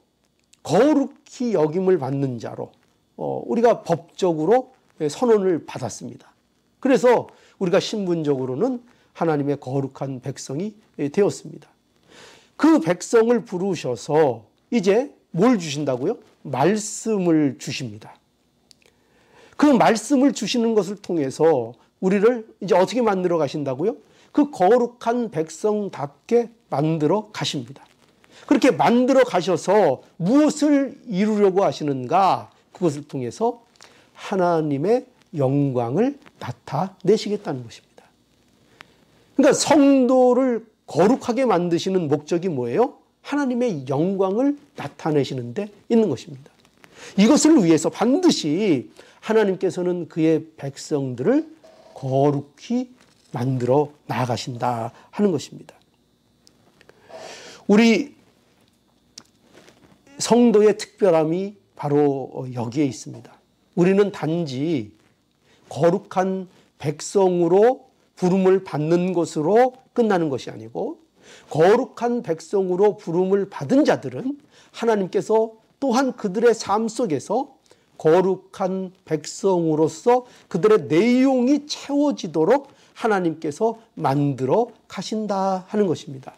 거룩히 여김을 받는 자로 우리가 법적으로 선언을 받았습니다. 그래서 우리가 신분적으로는 하나님의 거룩한 백성이 되었습니다. 그 백성을 부르셔서 이제 뭘 주신다고요? 말씀을 주십니다. 그 말씀을 주시는 것을 통해서 우리를 이제 어떻게 만들어 가신다고요? 그 거룩한 백성답게 만들어 가십니다. 그렇게 만들어 가셔서 무엇을 이루려고 하시는가? 그것을 통해서 하나님의 영광을 나타내시겠다는 것입니다. 그러니까 성도를 거룩하게 만드시는 목적이 뭐예요? 하나님의 영광을 나타내시는 데 있는 것입니다. 이것을 위해서 반드시 하나님께서는 그의 백성들을 거룩히 만들어 나가신다 하는 것입니다. 우리 성도의 특별함이 바로 여기에 있습니다. 우리는 단지 거룩한 백성으로 부름을 받는 것으로 끝나는 것이 아니고, 거룩한 백성으로 부름을 받은 자들은 하나님께서 또한 그들의 삶 속에서 거룩한 백성으로서 그들의 내용이 채워지도록 하나님께서 만들어 가신다 하는 것입니다.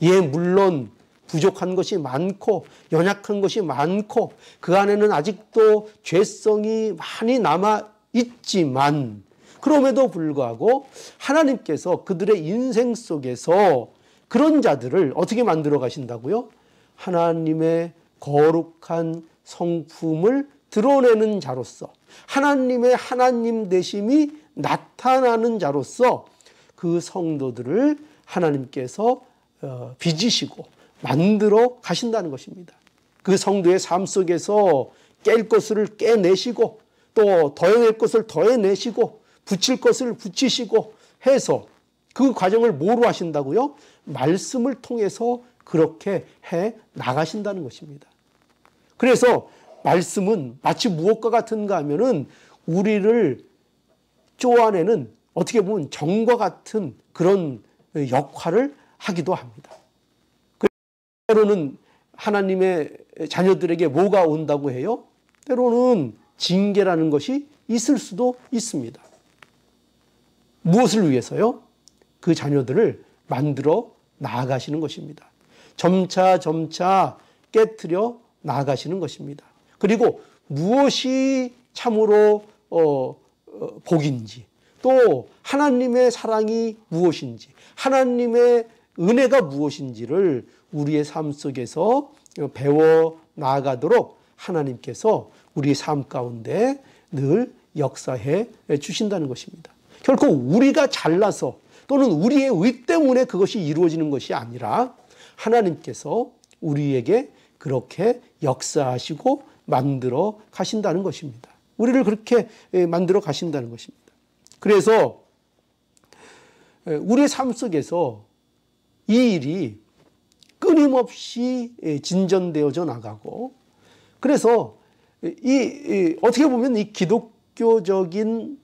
예, 물론 부족한 것이 많고 연약한 것이 많고 그 안에는 아직도 죄성이 많이 남아 있지만, 그럼에도 불구하고 하나님께서 그들의 인생 속에서 그런 자들을 어떻게 만들어 가신다고요? 하나님의 거룩한 성품을 드러내는 자로서, 하나님의 하나님 되심이 나타나는 자로서 그 성도들을 하나님께서 빚으시고 만들어 가신다는 것입니다. 그 성도의 삶 속에서 깰 것을 깨내시고, 또 더해낼 것을 더해내시고, 붙일 것을 붙이시고 해서 그 과정을 뭐로 하신다고요? 말씀을 통해서 그렇게 해 나가신다는 것입니다. 그래서 말씀은 마치 무엇과 같은가 하면은 우리를 쪼아내는, 어떻게 보면 정과 같은 그런 역할을 하기도 합니다. 때로는 하나님의 자녀들에게 뭐가 온다고 해요? 때로는 징계라는 것이 있을 수도 있습니다. 무엇을 위해서요? 그 자녀들을 만들어 나아가시는 것입니다. 점차 점차 깨트려 나아가시는 것입니다. 그리고 무엇이 참으로 복인지, 또 하나님의 사랑이 무엇인지, 하나님의 은혜가 무엇인지를 우리의 삶 속에서 배워 나아가도록 하나님께서 우리의 삶 가운데 늘 역사해 주신다는 것입니다. 결코 우리가 잘나서 또는 우리의 의 때문에 그것이 이루어지는 것이 아니라 하나님께서 우리에게 그렇게 역사하시고 만들어 가신다는 것입니다. 우리를 그렇게 만들어 가신다는 것입니다. 그래서 우리의 삶 속에서 이 일이 끊임없이 진전되어져 나가고, 그래서 어떻게 보면 이 기독교적인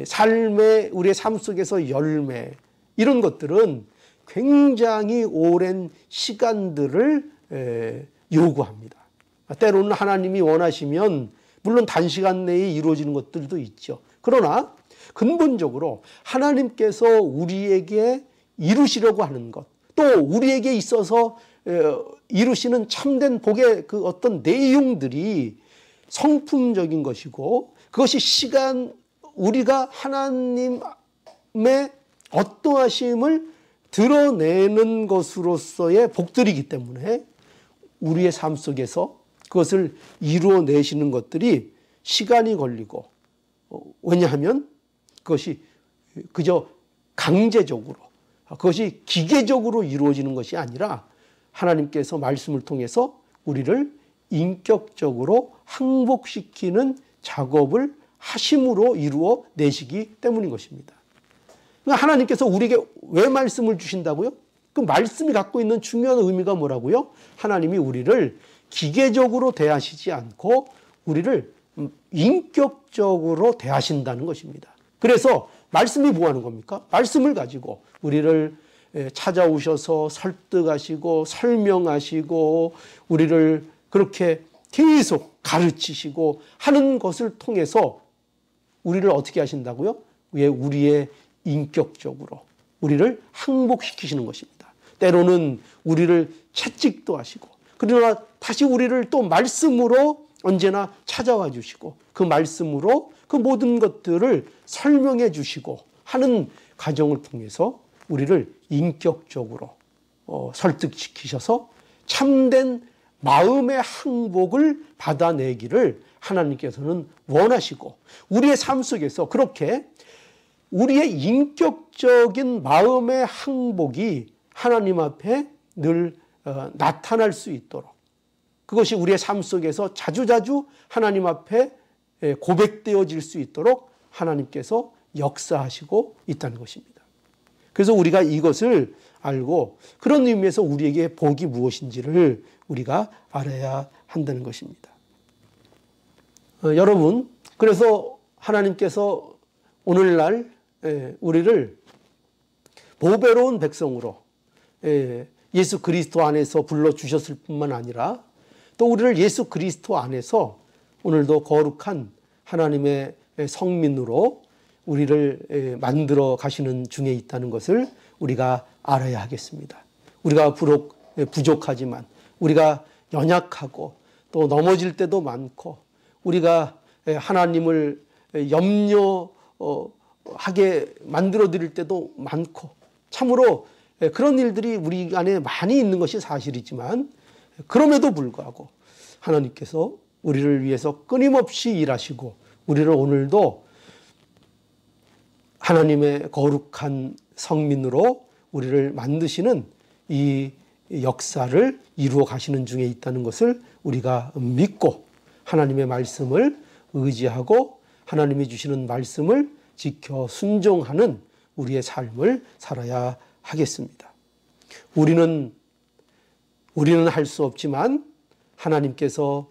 삶의 우리의 삶 속에서 열매, 이런 것들은 굉장히 오랜 시간들을 요구합니다. 때로는 하나님이 원하시면 물론 단시간 내에 이루어지는 것들도 있죠. 그러나 근본적으로 하나님께서 우리에게 이루시려고 하는 것, 또 우리에게 있어서 이루시는 참된 복의 그 어떤 내용들이 성품적인 것이고, 그것이 우리가 하나님의 어떠하심을 드러내는 것으로서의 복들이기 때문에 우리의 삶 속에서 그것을 이루어내시는 것들이 시간이 걸리고, 왜냐하면 그것이 그저 강제적으로, 그것이 기계적으로 이루어지는 것이 아니라 하나님께서 말씀을 통해서 우리를 인격적으로 항복시키는 작업을 하심으로 이루어내시기 때문인 것입니다. 그러니까 하나님께서 우리에게 왜 말씀을 주신다고요? 그 말씀이 갖고 있는 중요한 의미가 뭐라고요? 하나님이 우리를 기계적으로 대하시지 않고 우리를 인격적으로 대하신다는 것입니다. 그래서 말씀이 뭐 하는 겁니까? 말씀을 가지고 우리를 찾아오셔서 설득하시고 설명하시고 우리를 그렇게 계속 가르치시고 하는 것을 통해서 우리를 어떻게 하신다고요? 우리의 인격적으로 우리를 항복시키시는 것입니다. 때로는 우리를 채찍도 하시고, 그러나 다시 우리를 또 말씀으로 언제나 찾아와 주시고, 그 말씀으로 그 모든 것들을 설명해 주시고 하는 과정을 통해서 우리를 인격적으로 설득시키셔서 참된 마음의 항복을 받아내기를 하나님께서는 원하시고, 우리의 삶 속에서 그렇게 우리의 인격적인 마음의 항복이 하나님 앞에 늘 나타날 수 있도록, 그것이 우리의 삶 속에서 자주자주 하나님 앞에 고백되어질 수 있도록 하나님께서 역사하시고 있다는 것입니다. 그래서 우리가 이것을 알고 그런 의미에서 우리에게 복이 무엇인지를 우리가 알아야 한다는 것입니다. 여러분, 그래서 하나님께서 오늘날 우리를 보배로운 백성으로 예수 그리스도 안에서 불러주셨을 뿐만 아니라 또 우리를 예수 그리스도 안에서 오늘도 거룩한 하나님의 성민으로 우리를 만들어 가시는 중에 있다는 것을 우리가 알아야 하겠습니다. 우리가 비록 부족하지만, 우리가 연약하고 또 넘어질 때도 많고, 우리가 하나님을 염려하게 만들어 드릴 때도 많고, 참으로 그런 일들이 우리 안에 많이 있는 것이 사실이지만, 그럼에도 불구하고 하나님께서 우리를 위해서 끊임없이 일하시고 우리를 오늘도 하나님의 거룩한 성민으로 우리를 만드시는 이 역사를 이루어 가시는 중에 있다는 것을 우리가 믿고 하나님의 말씀을 의지하고 하나님이 주시는 말씀을 지켜 순종하는 우리의 삶을 살아야 하겠습니다. 우리는 할 수 없지만 하나님께서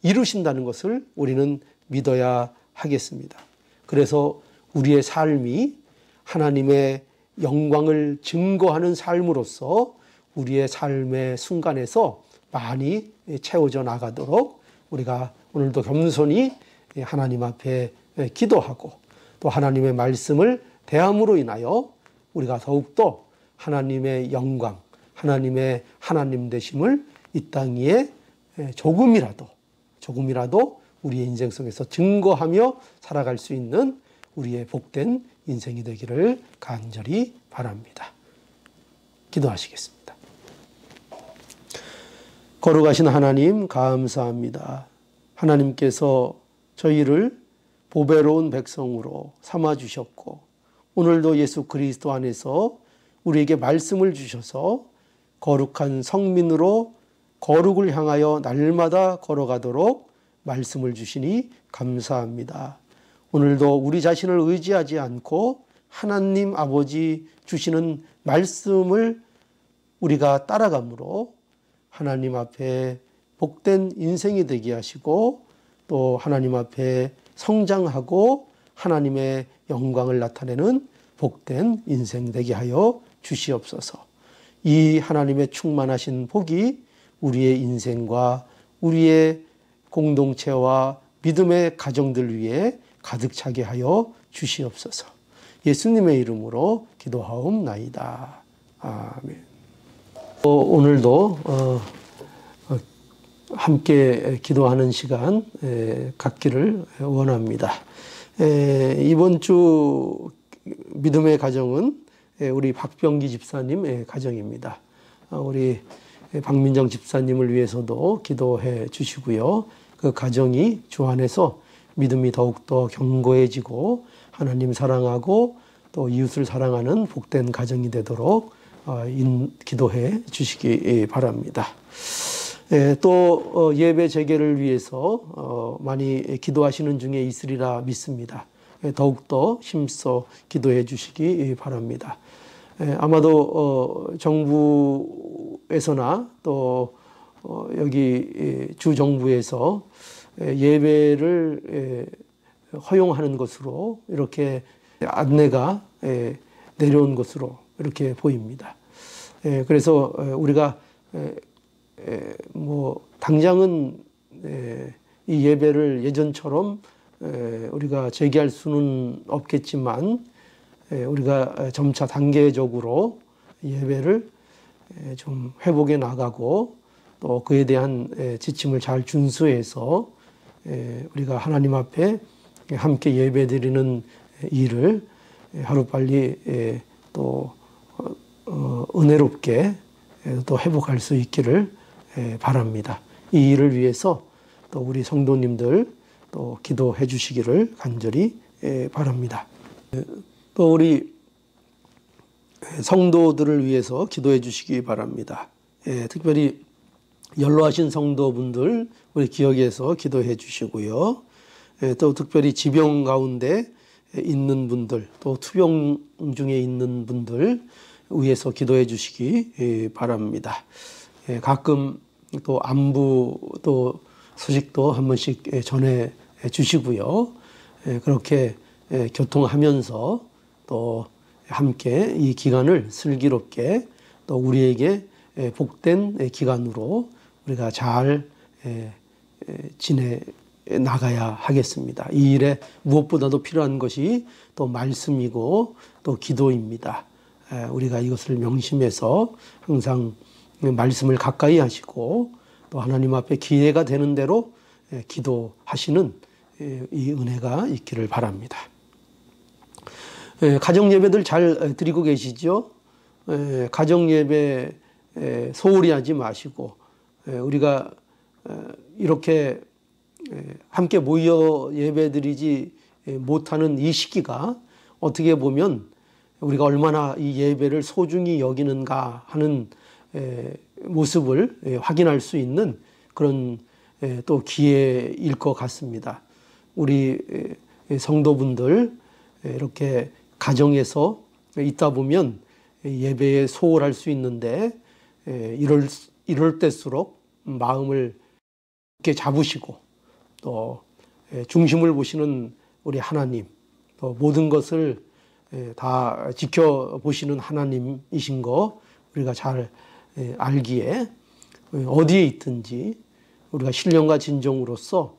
이루신다는 것을 우리는 믿어야 하겠습니다. 그래서 우리의 삶이 하나님의 영광을 증거하는 삶으로서 우리의 삶의 순간에서 많이 채워져 나가도록 우리가 오늘도 겸손히 하나님 앞에 기도하고 또 하나님의 말씀을 대함으로 인하여 우리가 더욱더 하나님의 영광, 하나님의 하나님 되심을 이 땅 위에 조금이라도 우리의 인생 속에서 증거하며 살아갈 수 있는 우리의 복된 인생이 되기를 간절히 바랍니다. 기도하시겠습니다. 거룩하신 하나님 감사합니다. 하나님께서 저희를 보배로운 백성으로 삼아주셨고 오늘도 예수 그리스도 안에서 우리에게 말씀을 주셔서 거룩한 성민으로 거룩을 향하여 날마다 걸어가도록 말씀을 주시니 감사합니다. 오늘도 우리 자신을 의지하지 않고 하나님 아버지 주시는 말씀을 우리가 따라가므로 하나님 앞에 복된 인생이 되게 하시고 또 하나님 앞에 성장하고 하나님의 영광을 나타내는 복된 인생 되게 하여 주시옵소서. 이 하나님의 충만하신 복이 우리의 인생과 우리의 공동체와 믿음의 가정들 위에 가득 차게 하여 주시옵소서. 예수님의 이름으로 기도하옵나이다. 아멘. 오늘도 함께 기도하는 시간 갖기를 원합니다. 이번 주 믿음의 가정은 우리 박병기 집사님 가정입니다. 우리 박민정 집사님을 위해서도 기도해 주시고요. 그 가정이 주 안에서 믿음이 더욱더 견고해지고 하나님 사랑하고 또 이웃을 사랑하는 복된 가정이 되도록 기도해 주시기 바랍니다. 또 예배 재개를 위해서 많이 기도하시는 중에 있으리라 믿습니다. 더욱더 힘써 기도해 주시기 바랍니다. 아마도 정부에서나 또 여기 주정부에서 예배를 허용하는 것으로 이렇게 안내가 내려온 것으로 이렇게 보입니다. 그래서 우리가 당장은 이 예배를 예전처럼 우리가 재개할 수는 없겠지만 우리가 점차 단계적으로 예배를 좀 회복해 나가고 또 그에 대한 지침을 잘 준수해서 우리가 하나님 앞에 함께 예배드리는 일을 하루빨리 또 은혜롭게 또 회복할 수 있기를 바랍니다. 이 일을 위해서 또 우리 성도님들 또 기도해 주시기를 간절히 바랍니다. 또 우리 성도들을 위해서 기도해 주시기 바랍니다. 특별히 연로하신 성도분들 우리 기억해서 기도해 주시고요. 또 특별히 지병 가운데 있는 분들 또 투병 중에 있는 분들 위해서 기도해 주시기 바랍니다. 가끔 또 안부 또 소식도 한 번씩 전해 주시고요. 그렇게 교통하면서 또 함께 이 기간을 슬기롭게 또 우리에게 복된 기간으로 우리가 잘 지내 나가야 하겠습니다. 이 일에 무엇보다도 필요한 것이 또 말씀이고 또 기도입니다. 우리가 이것을 명심해서 항상 말씀을 가까이 하시고 또 하나님 앞에 기회가 되는 대로 기도하시는 이 은혜가 있기를 바랍니다. 가정 예배들 잘 드리고 계시죠? 가정 예배 소홀히 하지 마시고 우리가 이렇게 함께 모여 예배드리지 못하는 이 시기가 어떻게 보면 우리가 얼마나 이 예배를 소중히 여기는가 하는 모습을 확인할 수 있는 그런 또 기회일 것 같습니다. 우리 성도분들 이렇게 가정에서 있다 보면 예배에 소홀할 수 있는데 이럴 때일수록 마음을 이렇게 잡으시고 또 중심을 보시는 우리 하나님 또 모든 것을 다 지켜보시는 하나님이신 거 우리가 잘 알기에 어디에 있든지 우리가 신령과 진정으로서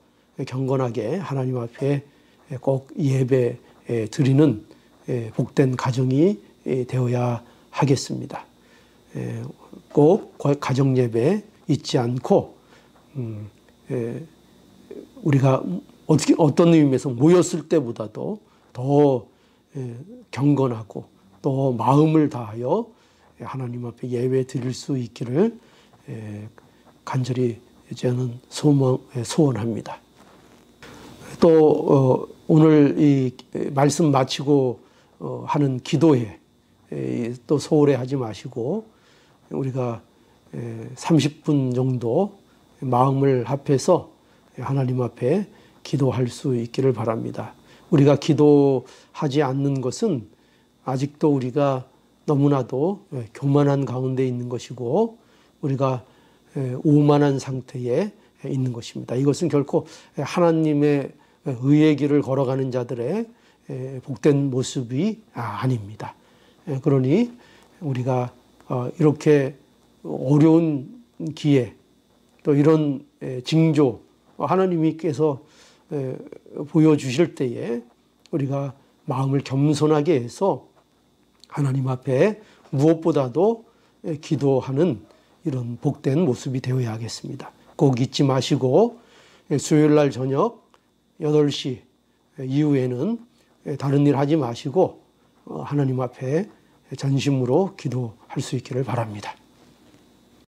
경건하게 하나님 앞에 꼭 예배 드리는 복된 가정이 되어야 하겠습니다. 꼭 가정 예배 잊지 않고 우리가 어떤 의미에서 모였을 때보다도 더 경건하고 또 마음을 다하여 하나님 앞에 예배 드릴 수 있기를 간절히 저는 소원합니다. 또 오늘 이 말씀 마치고 하는 기도회 또 소홀히 하지 마시고 우리가 30분 정도 마음을 합해서 하나님 앞에 기도할 수 있기를 바랍니다. 우리가 기도하지 않는 것은 아직도 우리가 너무나도 교만한 가운데 있는 것이고 우리가 오만한 상태에 있는 것입니다. 이것은 결코 하나님의 의의 길을 걸어가는 자들의 복된 모습이 아닙니다. 그러니 우리가 이렇게 어려운 기회 또 이런 징조 하나님께서 보여주실 때에 우리가 마음을 겸손하게 해서 하나님 앞에 무엇보다도 기도하는 이런 복된 모습이 되어야 하겠습니다. 꼭 잊지 마시고 수요일 날 저녁 8시 이후에는 다른 일 하지 마시고 하나님 앞에 전심으로 기도할 수 있기를 바랍니다.